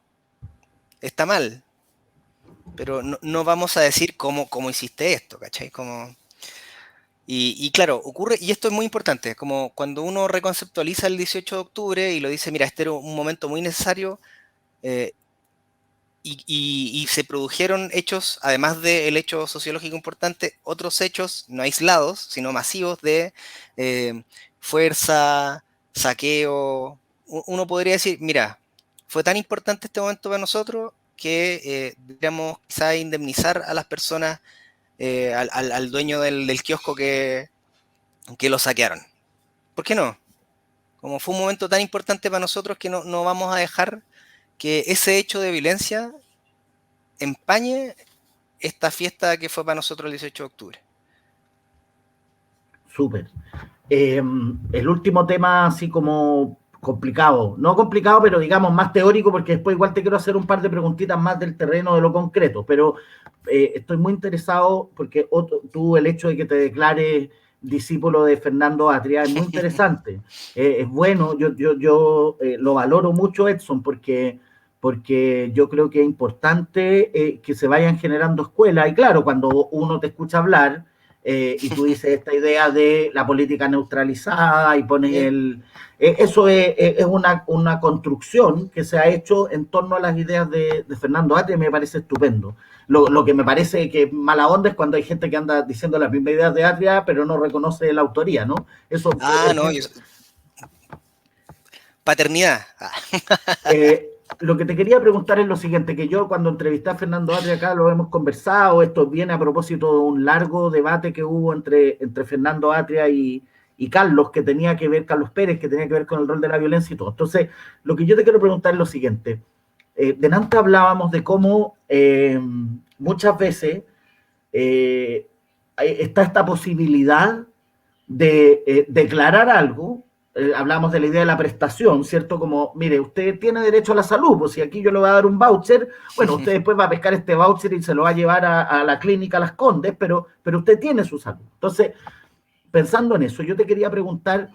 Está mal, pero no vamos a decir cómo hiciste esto, ¿cachai? Y claro, ocurre, y esto es muy importante, como cuando uno reconceptualiza el 18 de octubre y lo dice, mira, este era un momento muy necesario, eh, y se produjeron hechos, además del hecho sociológico importante, otros hechos no aislados, sino masivos de eh, fuerza, saqueo. Uno podría decir, mira, fue tan importante este momento para nosotros que deberíamos quizá indemnizar a las personas, al dueño del kiosco que lo saquearon. ¿Por qué no? Como fue un momento tan importante para nosotros que no vamos a dejar que ese hecho de violencia empañe esta fiesta que fue para nosotros el 18 de octubre. Súper. El último tema, así como complicado, no complicado, pero digamos más teórico, porque después igual te quiero hacer un par de preguntitas más del terreno de lo concreto, pero estoy muy interesado porque tú el hecho de que te declares discípulo de Fernando Atria es muy interesante, es bueno, yo lo valoro mucho, Edson, porque yo creo que es importante que se vayan generando escuelas, y claro, cuando uno te escucha hablar, y tú dices esta idea de la política neutralizada y pones eso es una construcción que se ha hecho en torno a las ideas de Fernando Atria y me parece estupendo. Lo que me parece que mala onda es cuando hay gente que anda diciendo las mismas ideas de Atria pero no reconoce la autoría, ¿no? Eso, No, paternidad. lo que te quería preguntar es lo siguiente, que yo cuando entrevisté a Fernando Atria acá lo hemos conversado, esto viene a propósito de un largo debate que hubo entre Fernando Atria y Carlos, que tenía que ver, Carlos Pérez, que tenía que ver con el rol de la violencia y todo. Entonces, lo que yo te quiero preguntar es lo siguiente. Delante hablábamos de cómo muchas veces está esta posibilidad de declarar algo, hablamos de la idea de la prestación, ¿cierto? Como, mire, usted tiene derecho a la salud, pues si aquí yo le voy a dar un voucher, bueno, usted después va a pescar este voucher y se lo va a llevar a la clínica Las Condes, pero usted tiene su salud. Entonces, pensando en eso, yo te quería preguntar,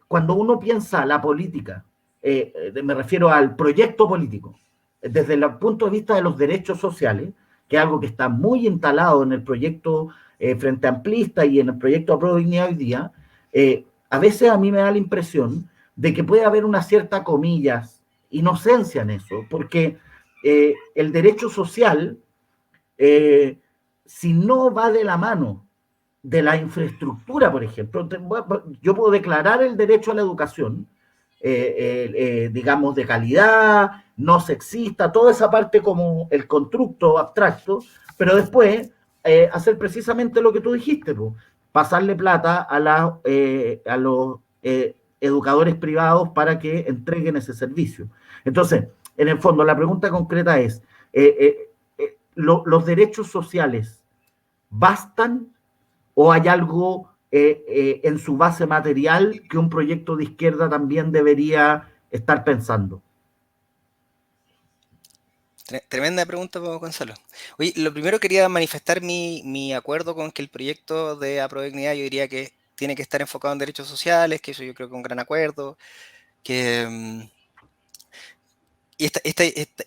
cuando uno piensa la política, me refiero al proyecto político, desde el punto de vista de los derechos sociales, que es algo que está muy instalado en el proyecto Frente Amplista y en el proyecto Apruebo Dignidad hoy día, a veces a mí me da la impresión de que puede haber una cierta, comillas, inocencia en eso, porque el derecho social, si no va de la mano de la infraestructura, por ejemplo, yo puedo declarar el derecho a la educación, digamos, de calidad, no sexista, toda esa parte como el constructo abstracto, pero después hacer precisamente lo que tú dijiste, pues, pasarle plata a los educadores privados para que entreguen ese servicio. Entonces, en el fondo, la pregunta concreta es, ¿los derechos sociales bastan o hay algo en su base material que un proyecto de izquierda también debería estar pensando? Tremenda pregunta, Gonzalo. Oye, lo primero quería manifestar mi acuerdo con que el proyecto de Apruebo Dignidad yo diría que tiene que estar enfocado en derechos sociales, que eso yo creo que es un gran acuerdo, que,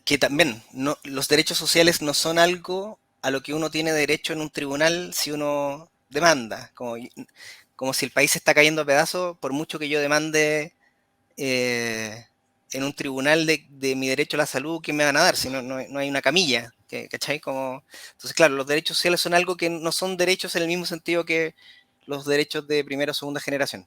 que también los derechos sociales no son algo a lo que uno tiene derecho en un tribunal si uno demanda, como si el país se está cayendo a pedazos, por mucho que yo demande en un tribunal de mi derecho a la salud, ¿qué me van a dar? Si no hay una camilla, ¿cachai? Entonces, claro, los derechos sociales son algo que no son derechos en el mismo sentido que los derechos de primera o segunda generación,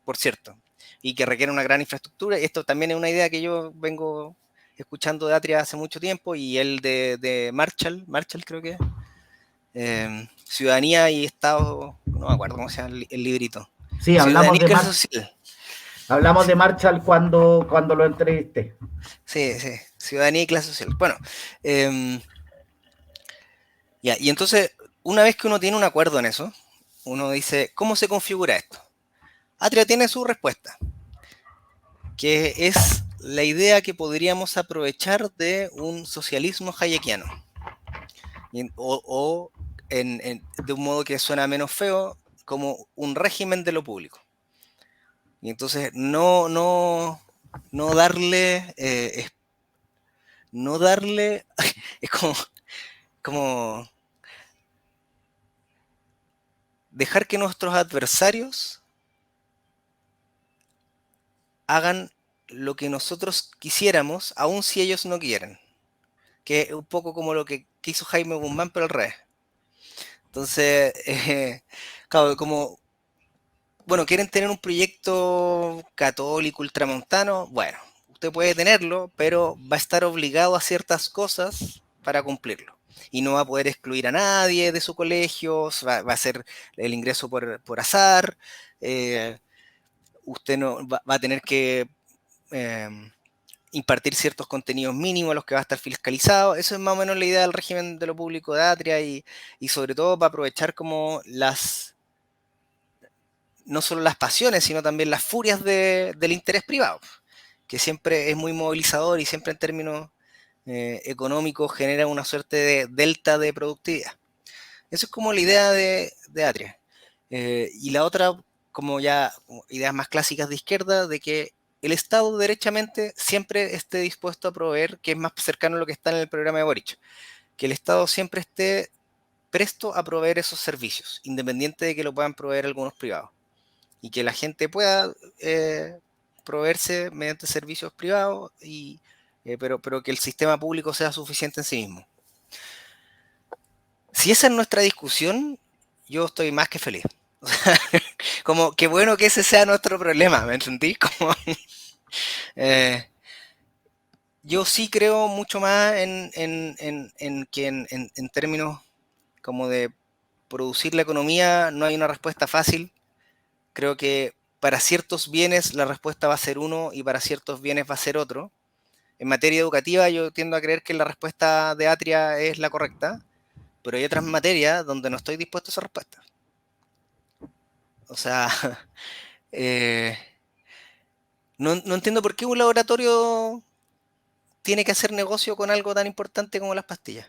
por cierto, y que requieren una gran infraestructura. Esto también es una idea que yo vengo escuchando de Atria hace mucho tiempo, y el de Marshall creo que es, Ciudadanía y Estado, no me acuerdo cómo se llama el librito. Sí, Ciudadanía y Clase Social. Hablamos de Marshall cuando lo entrevisté. Sí, ciudadanía y clase social. Bueno, ya, y entonces, una vez que uno tiene un acuerdo en eso, uno dice, ¿cómo se configura esto? Atria tiene su respuesta, que es la idea que podríamos aprovechar de un socialismo hayekiano, o de un modo que suena menos feo, como un régimen de lo público. Y entonces no darle, es como dejar que nuestros adversarios hagan lo que nosotros quisiéramos, aun si ellos no quieren. Que es un poco como lo que hizo Jaime Guzmán, pero al revés. Entonces, claro, como, bueno, quieren tener un proyecto católico ultramontano, bueno, usted puede tenerlo, pero va a estar obligado a ciertas cosas para cumplirlo. Y no va a poder excluir a nadie de su colegio, va a ser el ingreso por azar, usted no va a tener que impartir ciertos contenidos mínimos a los que va a estar fiscalizado. Eso es más o menos la idea del régimen de lo público de Atria, y sobre todo para aprovechar como no solo las pasiones, sino también las furias del interés privado, que siempre es muy movilizador y siempre en términos económicos genera una suerte de delta de productividad. Eso es como la idea de Atria. Y la otra, como ya ideas más clásicas de izquierda, de que el Estado derechamente siempre esté dispuesto a proveer, que es más cercano a lo que está en el programa de Boric, que el Estado siempre esté presto a proveer esos servicios, independiente de que lo puedan proveer algunos privados, y que la gente pueda proveerse mediante servicios privados, pero que el sistema público sea suficiente en sí mismo. Si esa es nuestra discusión, yo estoy más que feliz. O sea, como qué bueno que ese sea nuestro problema, ¿me entendí? Como, yo sí creo mucho más en que en términos como de producir la economía no hay una respuesta fácil. Creo que para ciertos bienes la respuesta va a ser uno y para ciertos bienes va a ser otro. En materia educativa yo tiendo a creer que la respuesta de Atria es la correcta, pero hay otras materias donde no estoy dispuesto a esa respuesta. O sea, no entiendo por qué un laboratorio tiene que hacer negocio con algo tan importante como las pastillas,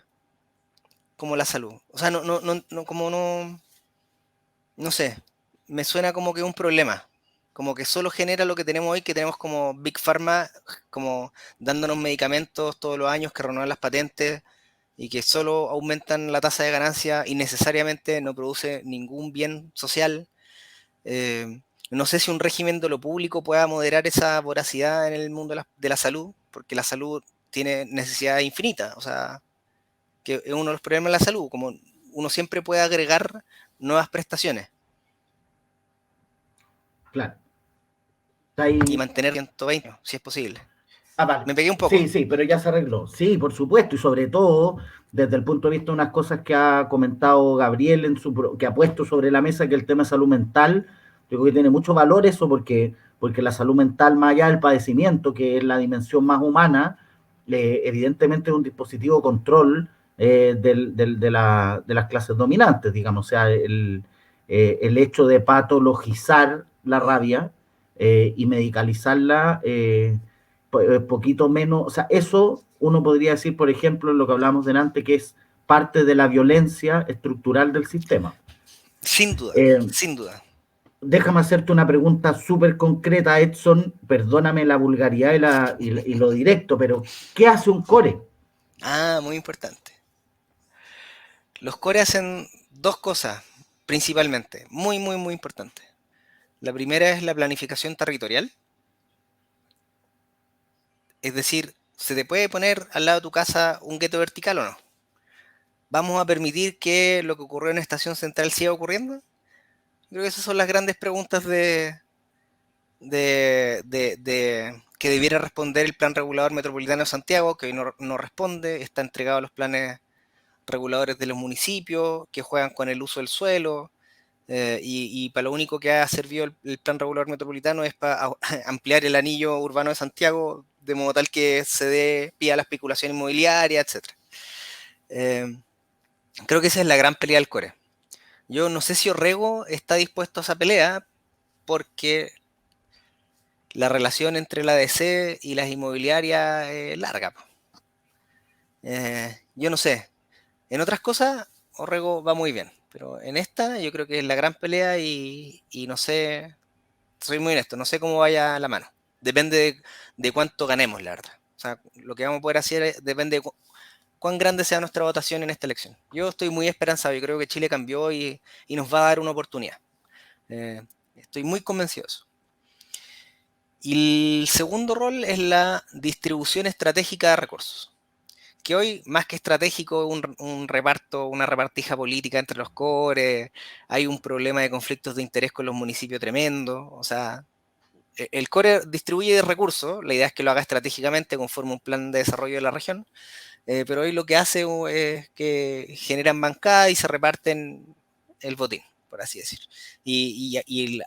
como la salud. O sea, no sé, me suena como que es un problema, como que solo genera lo que tenemos hoy, que tenemos como Big Pharma, como dándonos medicamentos todos los años que renuevan las patentes y que solo aumentan la tasa de ganancia y necesariamente no produce ningún bien social. No sé si un régimen de lo público pueda moderar esa voracidad en el mundo de la salud, porque la salud tiene necesidad infinita, o sea, que es uno de los problemas de la salud, como uno siempre puede agregar nuevas prestaciones. Claro. Está ahí. Y mantener 120, si es posible. Vale. Me pegué un poco. Sí, sí, pero ya se arregló. Sí, por supuesto, y sobre todo desde el punto de vista de unas cosas que ha comentado Gabriel que ha puesto sobre la mesa, que el tema de salud mental, yo creo que tiene mucho valor eso, porque la salud mental, más allá del padecimiento, que es la dimensión más humana, evidentemente es un dispositivo de control de las clases dominantes, digamos, o sea, el hecho de patologizar la rabia y medicalizarla. Poquito menos, o sea, eso uno podría decir, por ejemplo, en lo que hablamos delante, que es parte de la violencia estructural del sistema. Sin duda, sin duda. Déjame hacerte una pregunta súper concreta, Edson, perdóname la vulgaridad y lo directo, pero ¿qué hace un core? Muy importante. Los core hacen dos cosas, principalmente, muy, muy, muy importantes. La primera es la planificación territorial. Es decir, ¿se te puede poner al lado de tu casa un gueto vertical o no? ¿Vamos a permitir que lo que ocurrió en Estación Central siga ocurriendo? Creo que esas son las grandes preguntas que debiera responder el Plan Regulador Metropolitano de Santiago, que hoy no responde, está entregado a los planes reguladores de los municipios, que juegan con el uso del suelo, y para lo único que ha servido el Plan Regulador Metropolitano es para ampliar el anillo urbano de Santiago, de modo tal que se dé pie a la especulación inmobiliaria, etc. Creo que esa es la gran pelea del core. Yo no sé si Orrego está dispuesto a esa pelea, porque la relación entre la DC y las inmobiliarias es larga. Yo no sé. En otras cosas, Orrego va muy bien, pero en esta yo creo que es la gran pelea y no sé, soy muy honesto, no sé cómo vaya la mano. Depende de cuánto ganemos, la verdad. O sea, lo que vamos a poder hacer depende de cuán grande sea nuestra votación en esta elección. Yo estoy muy esperanzado, yo creo que Chile cambió y nos va a dar una oportunidad. Estoy muy convencido de eso. Y el segundo rol es la distribución estratégica de recursos, que hoy, más que estratégico, un reparto, una repartija política entre los cores, hay un problema de conflictos de interés con los municipios tremendo. O sea, el core distribuye recursos, la idea es que lo haga estratégicamente conforme un plan de desarrollo de la región, pero hoy lo que hace es que generan bancada y se reparten el botín, por así decir. Y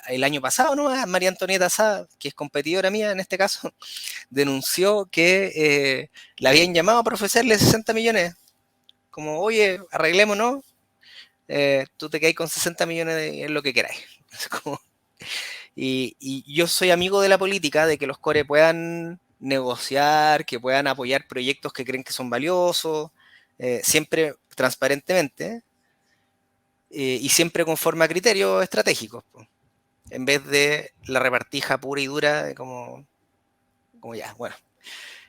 el año pasado, ¿no? María Antonieta Sá, que es competidora mía en este caso, denunció que la habían llamado para ofrecerle 60 millones. Como, oye, arreglémonos, tú te quedas con 60 millones en lo que queráis. Es como, Y yo soy amigo de la política, de que los core puedan negociar, que puedan apoyar proyectos que creen que son valiosos, siempre transparentemente, y siempre conforme a criterios estratégicos, po, en vez de la repartija pura y dura, como ya, bueno.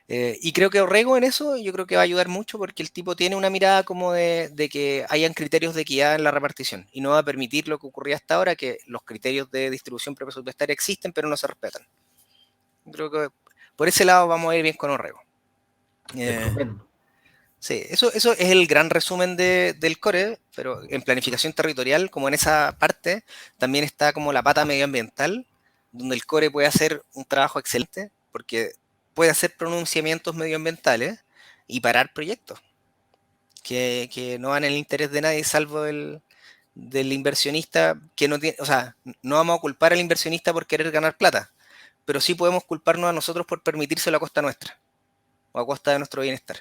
Y creo que Orrego en eso, yo creo que va a ayudar mucho porque el tipo tiene una mirada como de que hayan criterios de equidad en la repartición y no va a permitir lo que ocurría hasta ahora, que los criterios de distribución presupuestaria existen pero no se respetan. Creo que por ese lado vamos a ir bien con Orrego. Estupendo. Sí, eso es el gran resumen del core, pero en planificación territorial, como en esa parte, también está como la pata medioambiental, donde el core puede hacer un trabajo excelente, porque puede hacer pronunciamientos medioambientales y parar proyectos que no van en el interés de nadie, salvo del inversionista que no tiene, o sea, no vamos a culpar al inversionista por querer ganar plata, pero sí podemos culparnos a nosotros por permitírselo a costa nuestra, o a costa de nuestro bienestar.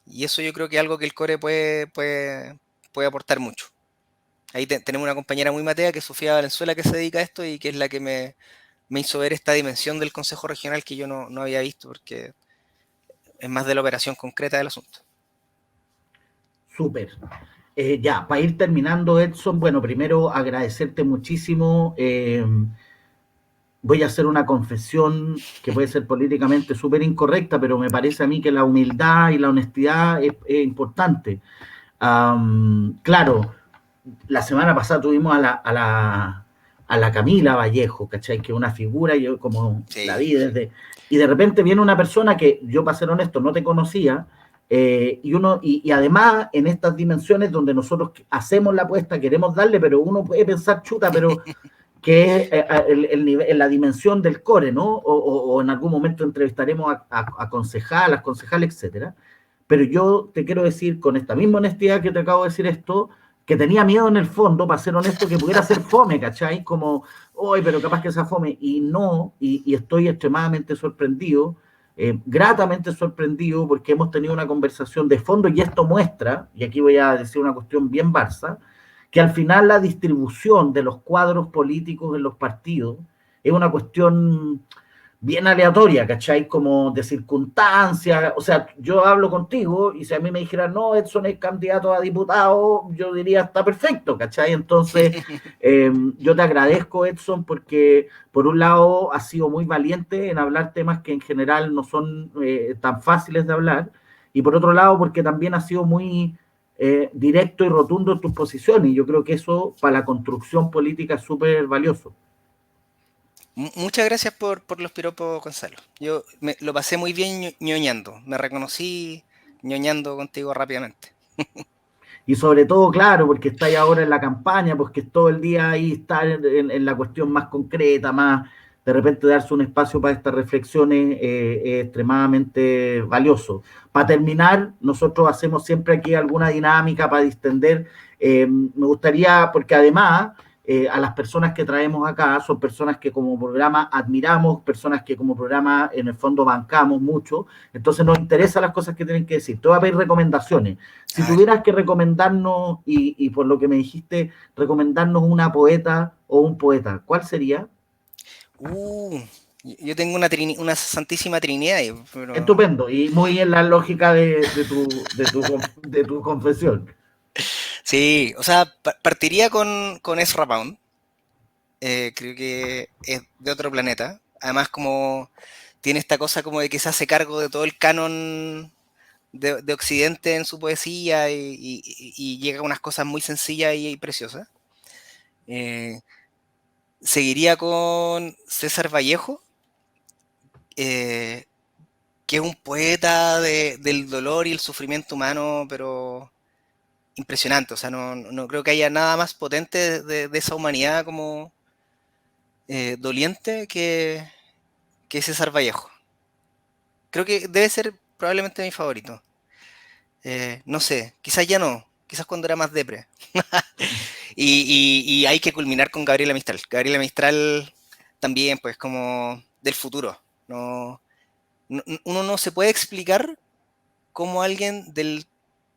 Y eso yo creo que es algo que el core puede aportar mucho. Ahí tenemos una compañera muy matea, que es Sofía Valenzuela, que se dedica a esto y que es la que me hizo ver esta dimensión del Consejo Regional que yo no había visto, porque es más de la operación concreta del asunto. Súper. Ya, para ir terminando, Edson, bueno, primero agradecerte muchísimo. Voy a hacer una confesión que puede ser políticamente súper incorrecta, pero me parece a mí que la humildad y la honestidad es importante. Claro, la semana pasada tuvimos a la Camila Vallejo, ¿cachai? Que es una figura, yo como la Sí. vi desde... Y de repente viene una persona que yo, para ser honesto, no te conocía, y además en estas dimensiones donde nosotros hacemos la apuesta, queremos darle, pero uno puede pensar, chuta, pero que es la dimensión del core, ¿no? O en algún momento entrevistaremos a concejalas, concejales, etcétera. Pero yo te quiero decir, con esta misma honestidad que te acabo de decir esto, que tenía miedo en el fondo, para ser honesto, que pudiera ser fome, ¿cachai? Como, hoy, pero capaz que sea fome. Y no, y estoy extremadamente sorprendido, gratamente sorprendido, porque hemos tenido una conversación de fondo y esto muestra, y aquí voy a decir una cuestión bien Barça, que al final la distribución de los cuadros políticos en los partidos es una cuestión bien aleatoria, ¿cachai? Como de circunstancias. O sea, yo hablo contigo y si a mí me dijeran, no, Edson es candidato a diputado, yo diría, está perfecto, ¿cachai? Entonces, yo te agradezco, Edson, porque por un lado has sido muy valiente en hablar temas que en general no son tan fáciles de hablar, y por otro lado, porque también has sido muy directo y rotundo en tus posiciones, y yo creo que eso para la construcción política es súper valioso. Muchas gracias por los piropos, Gonzalo. Yo lo pasé muy bien ñoñando. Me reconocí ñoñando contigo rápidamente. Y sobre todo, claro, porque estáis ahora en la campaña, porque todo el día ahí está en la cuestión más concreta, más de repente darse un espacio para estas reflexiones es extremadamente valioso. Para terminar, nosotros hacemos siempre aquí alguna dinámica para distender. Me gustaría, porque además a las personas que traemos acá son personas que como programa admiramos, personas que como programa en el fondo bancamos mucho, entonces nos interesan las cosas que tienen que decir. Te voy a pedir recomendaciones. Si A ver. tuvieras que recomendarnos, y por lo que me dijiste, recomendarnos una poeta o un poeta, ¿cuál sería? Yo tengo una santísima trinidad ahí, pero Estupendo, y muy en la lógica de tu confesión. sí, o sea, partiría con Ezra Pound. Creo que es de otro planeta. Además, como tiene esta cosa como de que se hace cargo de todo el canon de Occidente en su poesía y llega a unas cosas muy sencillas y preciosas. Eh, Seguiría con César Vallejo, eh, que es un poeta del dolor y el sufrimiento humano, pero impresionante. O sea, no creo que haya nada más potente de esa humanidad como doliente que César Vallejo. Creo que debe ser probablemente mi favorito. No sé, quizás ya no, quizás cuando era más depre. Y hay que culminar con Gabriela Mistral. Gabriela Mistral también, pues, como del futuro. Uno no se puede explicar cómo alguien de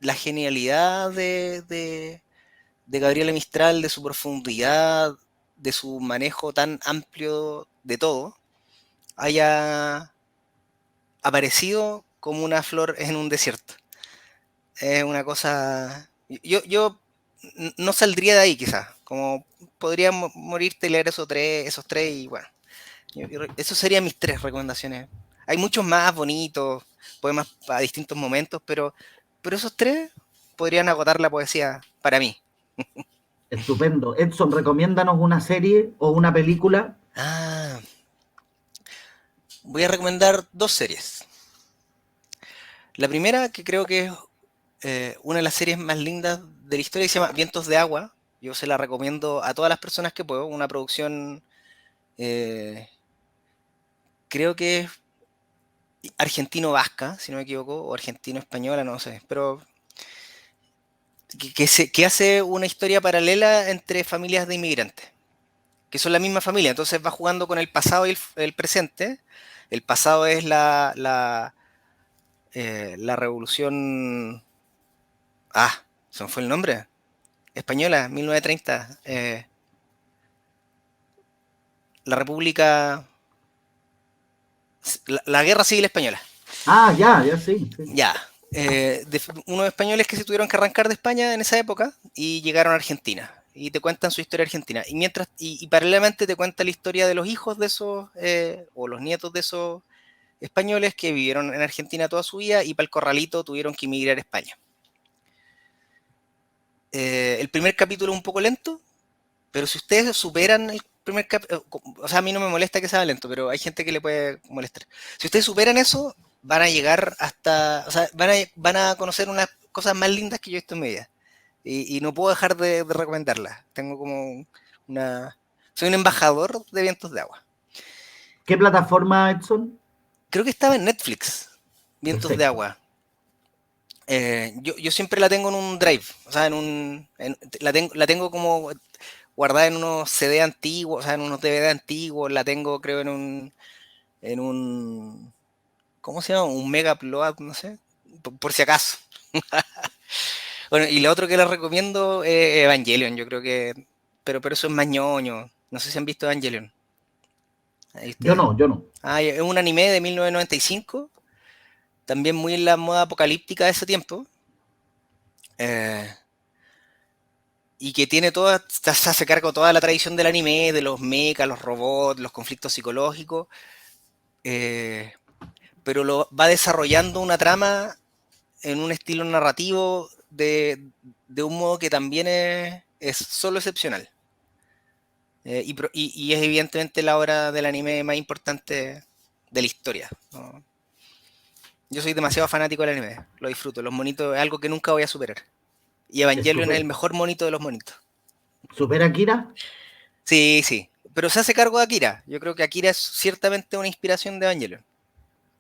la genialidad de Gabriela Mistral, de su profundidad, de su manejo tan amplio de todo, haya aparecido como una flor en un desierto. Es una cosa... Yo no saldría de ahí quizás, como podría morirte y leer esos tres y bueno, esos serían mis tres recomendaciones. Hay muchos más bonitos, poemas a distintos momentos, pero esos tres podrían agotar la poesía para mí. Estupendo. Edson, recomiéndanos una serie o una película. Ah, voy a recomendar dos series. La primera, que creo que es una de las series más lindas de la historia, se llama Vientos de Agua. Yo se la recomiendo a todas las personas que puedo. Una producción, eh, creo que es argentino-vasca, si no me equivoco, o argentino-española, no sé. Pero que hace una historia paralela entre familias de inmigrantes, que son la misma familia. Entonces va jugando con el pasado y el presente. El pasado es la revolución... Ah, se me fue el nombre. Española, 1930. La República... La Guerra Civil Española. Ah, ya, ya sí, sí. Ya. Unos españoles que se tuvieron que arrancar de España en esa época y llegaron a Argentina. Y te cuentan su historia argentina. Y paralelamente te cuenta la historia de los hijos de esos, o los nietos de esos españoles que vivieron en Argentina toda su vida y para el corralito tuvieron que emigrar a España. El primer capítulo es un poco lento, pero si ustedes superan el primer capítulo, o sea, a mí no me molesta que sea lento, pero hay gente que le puede molestar. Si ustedes superan eso, van a llegar hasta, o sea, van a conocer unas cosas más lindas que yo he visto en mi vida. Y no puedo dejar de recomendarlas. Tengo como una... Soy un embajador de Vientos de Agua. ¿Qué plataforma, Edson? Creo que estaba en Netflix, Vientos de Perfecto. Agua. Yo siempre la tengo en un drive, o sea, la tengo como guardada en unos CD antiguos, o sea, en unos DVD antiguos, la tengo creo en un, ¿cómo se llama? Un Mega Upload, no sé, por si acaso. Bueno, y lo otro que les recomiendo es Evangelion, yo creo que, pero eso es más ñoño, no sé si han visto Evangelion. ¿Ahí Yo ustedes? no, yo no. Ah, es un anime de 1995, también muy en la moda apocalíptica de ese tiempo. Eh, y que tiene toda, se hace cargo toda la tradición del anime, de los mechas, los robots, los conflictos psicológicos, eh, pero va desarrollando una trama en un estilo narrativo de un modo que también es solo excepcional. Y es evidentemente la obra del anime más importante de la historia, ¿no? Yo soy demasiado fanático del anime, lo disfruto, los monitos es algo que nunca voy a superar. Y Evangelion es el Estupendo. mejor monito de los monitos. ¿Supera Akira? Sí, sí. Pero se hace cargo de Akira. Yo creo que Akira es ciertamente una inspiración de Evangelion.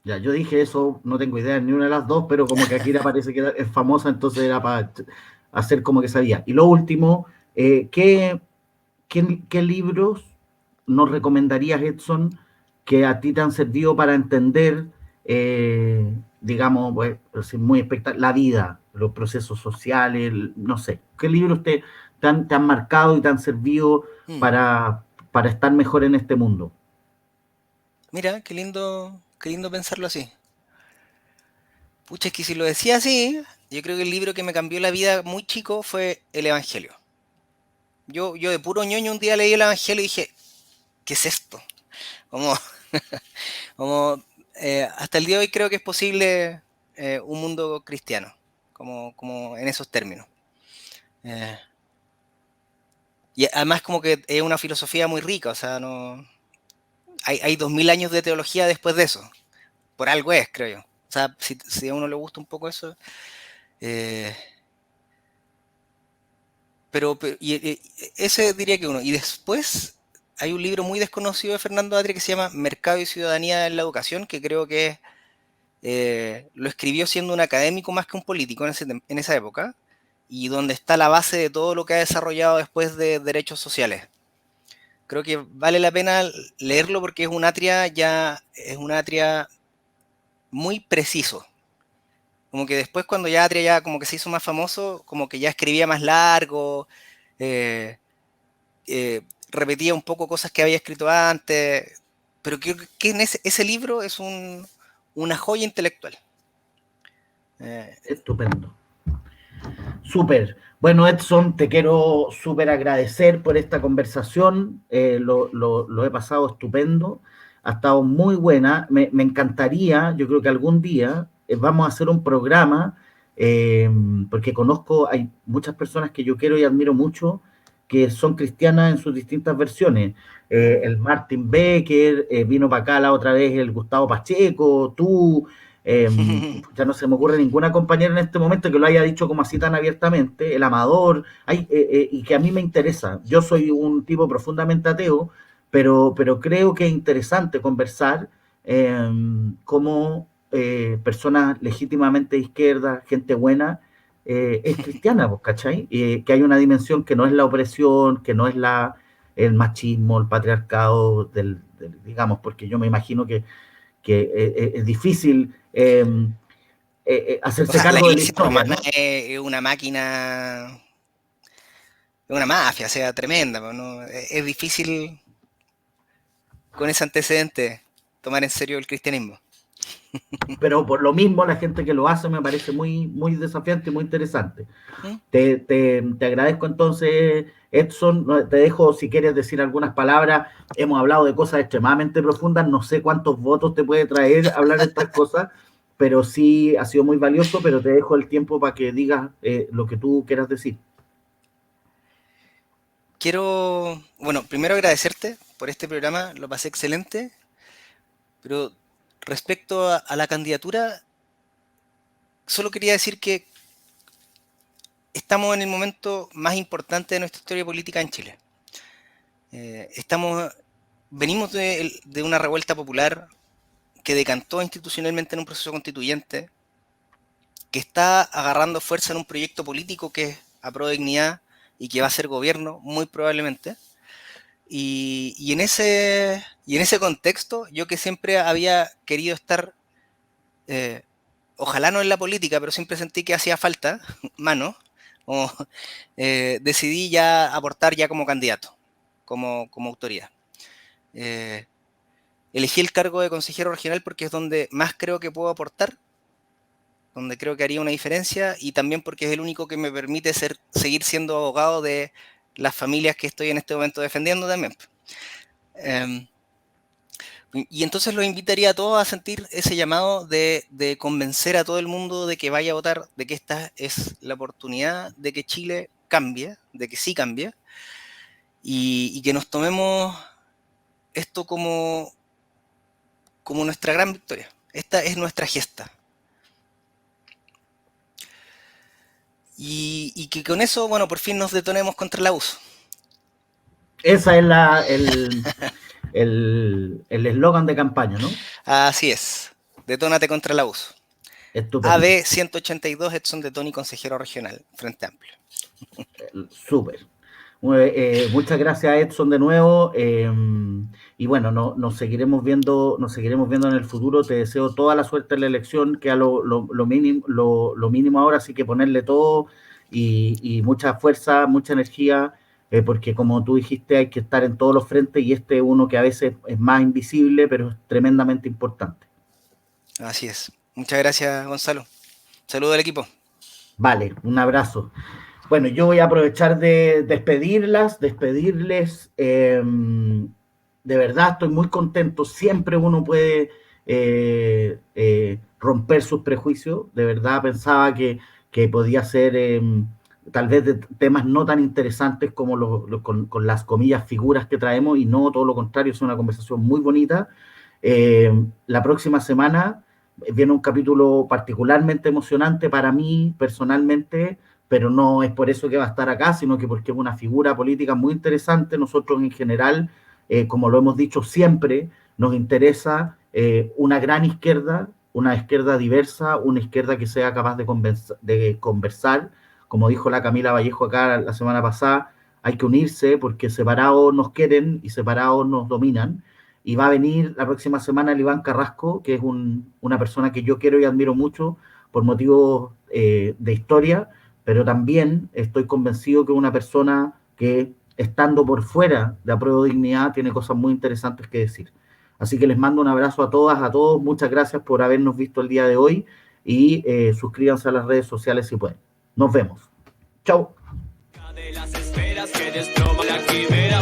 Ya, yo dije eso, no tengo idea de ni una de las dos, pero como que Akira parece que es famosa, entonces era para hacer como que sabía. Y lo último, ¿qué libros nos recomendarías, Edson, que a ti te han servido para entender, digamos, pues, así muy la vida, los procesos sociales, no sé? ¿Qué libros te han marcado y te han servido Mm. para estar mejor en este mundo? Mira, qué lindo pensarlo así. Pucha, es que si lo decía así, yo creo que el libro que me cambió la vida muy chico fue El Evangelio. Yo de puro ñoño un día leí el Evangelio y dije, ¿qué es esto? Como, hasta el día de hoy creo que es posible un mundo cristiano, como en esos términos. Eh, y además como que es una filosofía muy rica, o sea, no, hay 2000 años de teología después de eso. Por algo es, creo yo. O sea, si a uno le gusta un poco eso. eh, ese diría que uno. Y después hay un libro muy desconocido de Fernando Atria que se llama Mercado y Ciudadanía en la Educación, que creo que lo escribió siendo un académico más que un político en esa época, y donde está la base de todo lo que ha desarrollado después de derechos sociales. Creo que vale la pena leerlo porque es un Atria muy preciso. Como que después cuando ya Atria ya como que se hizo más famoso, como que ya escribía más largo, eh, repetía un poco cosas que había escrito antes, pero creo que en ese libro es una joya intelectual. Estupendo. Súper. Bueno, Edson, te quiero súper agradecer por esta conversación. Lo he pasado estupendo. Ha estado muy buena. Me encantaría, yo creo que algún día vamos a hacer un programa, porque hay muchas personas que yo quiero y admiro mucho, que son cristianas en sus distintas versiones. El Martin Becker, vino para acá la otra vez el Gustavo Pacheco, tú. Ya no se me ocurre ninguna compañera en este momento que lo haya dicho como así tan abiertamente, el Amador, y que a mí me interesa. Yo soy un tipo profundamente ateo, pero creo que es interesante conversar cómo personas legítimamente de izquierda, gente buena, es cristiana, ¿vos cachai? Que hay una dimensión que no es la opresión, que no es el machismo, el patriarcado, digamos, porque yo me imagino que es difícil O hacerse sea, la cargo de la iglesia historia, romana ¿no? es una máquina, es una mafia, o sea, tremenda, ¿no? Es difícil con ese antecedente tomar en serio el cristianismo. Pero por lo mismo la gente que lo hace me parece muy, muy desafiante y muy interesante. ¿Mm? Te agradezco entonces, Edson. Te dejo si quieres decir algunas palabras. Hemos hablado de cosas extremadamente profundas. No sé cuántos votos te puede traer hablar de estas cosas, pero sí ha sido muy valioso. Pero te dejo el tiempo para que digas lo que tú quieras decir. Quiero, bueno, primero agradecerte por este programa, lo pasé excelente, pero respecto a la candidatura, solo quería decir que estamos en el momento más importante de nuestra historia política en Chile. Venimos de una revuelta popular que decantó institucionalmente en un proceso constituyente, que está agarrando fuerza en un proyecto político que es Apruebo Dignidad y que va a ser gobierno, muy probablemente. Y en ese contexto, yo que siempre había querido estar, ojalá no en la política, pero siempre sentí que hacía falta mano, o, decidí ya aportar ya como candidato, como autoridad. Eh, Elegí el cargo de consejero regional porque es donde más creo que puedo aportar, donde creo que haría una diferencia y también porque es el único que me permite seguir siendo abogado de las familias que estoy en este momento defendiendo también. Y entonces los invitaría a todos a sentir ese llamado de convencer a todo el mundo de que vaya a votar, de que esta es la oportunidad de que Chile cambie, de que sí cambie, y que nos tomemos esto como nuestra gran victoria. Esta es nuestra gesta. Y que con eso, bueno, por fin nos detonemos contra el abuso. Esa es el eslogan de campaña, ¿no? Así es. Detónate contra el abuso. Estupendo. AB 182, Edson de Tony, consejero regional, Frente Amplio. Súper. Muchas gracias, Edson, de nuevo. Y bueno, nos seguiremos viendo en el futuro. Te deseo toda la suerte en la elección, que a lo mínimo ahora, así que ponerle todo y mucha fuerza, mucha energía, porque como tú dijiste, hay que estar en todos los frentes y este es uno que a veces es más invisible, pero es tremendamente importante. Así es. Muchas gracias, Gonzalo. Saludos al equipo. Vale, un abrazo. Bueno, yo voy a aprovechar de despedirles. De verdad, estoy muy contento. Siempre uno puede romper sus prejuicios. De verdad, pensaba que podía ser tal vez de temas no tan interesantes como con las comillas figuras que traemos, y no, todo lo contrario, es una conversación muy bonita. La próxima semana viene un capítulo particularmente emocionante para mí personalmente, pero no es por eso que va a estar acá, sino que porque es una figura política muy interesante. Nosotros en general, como lo hemos dicho siempre, nos interesa una gran izquierda, una izquierda diversa, una izquierda que sea capaz de conversar. Como dijo la Camila Vallejo acá la semana pasada, hay que unirse porque separados nos quieren y separados nos dominan. Y va a venir la próxima semana el Iván Carrasco, que es una persona que yo quiero y admiro mucho por motivos de historia, pero también estoy convencido que es una persona que estando por fuera de Apruebo Dignidad, tiene cosas muy interesantes que decir. Así que les mando un abrazo a todas, a todos. Muchas gracias por habernos visto el día de hoy y suscríbanse a las redes sociales si pueden. Nos vemos. Chau. De las esferas que desploma la quimera.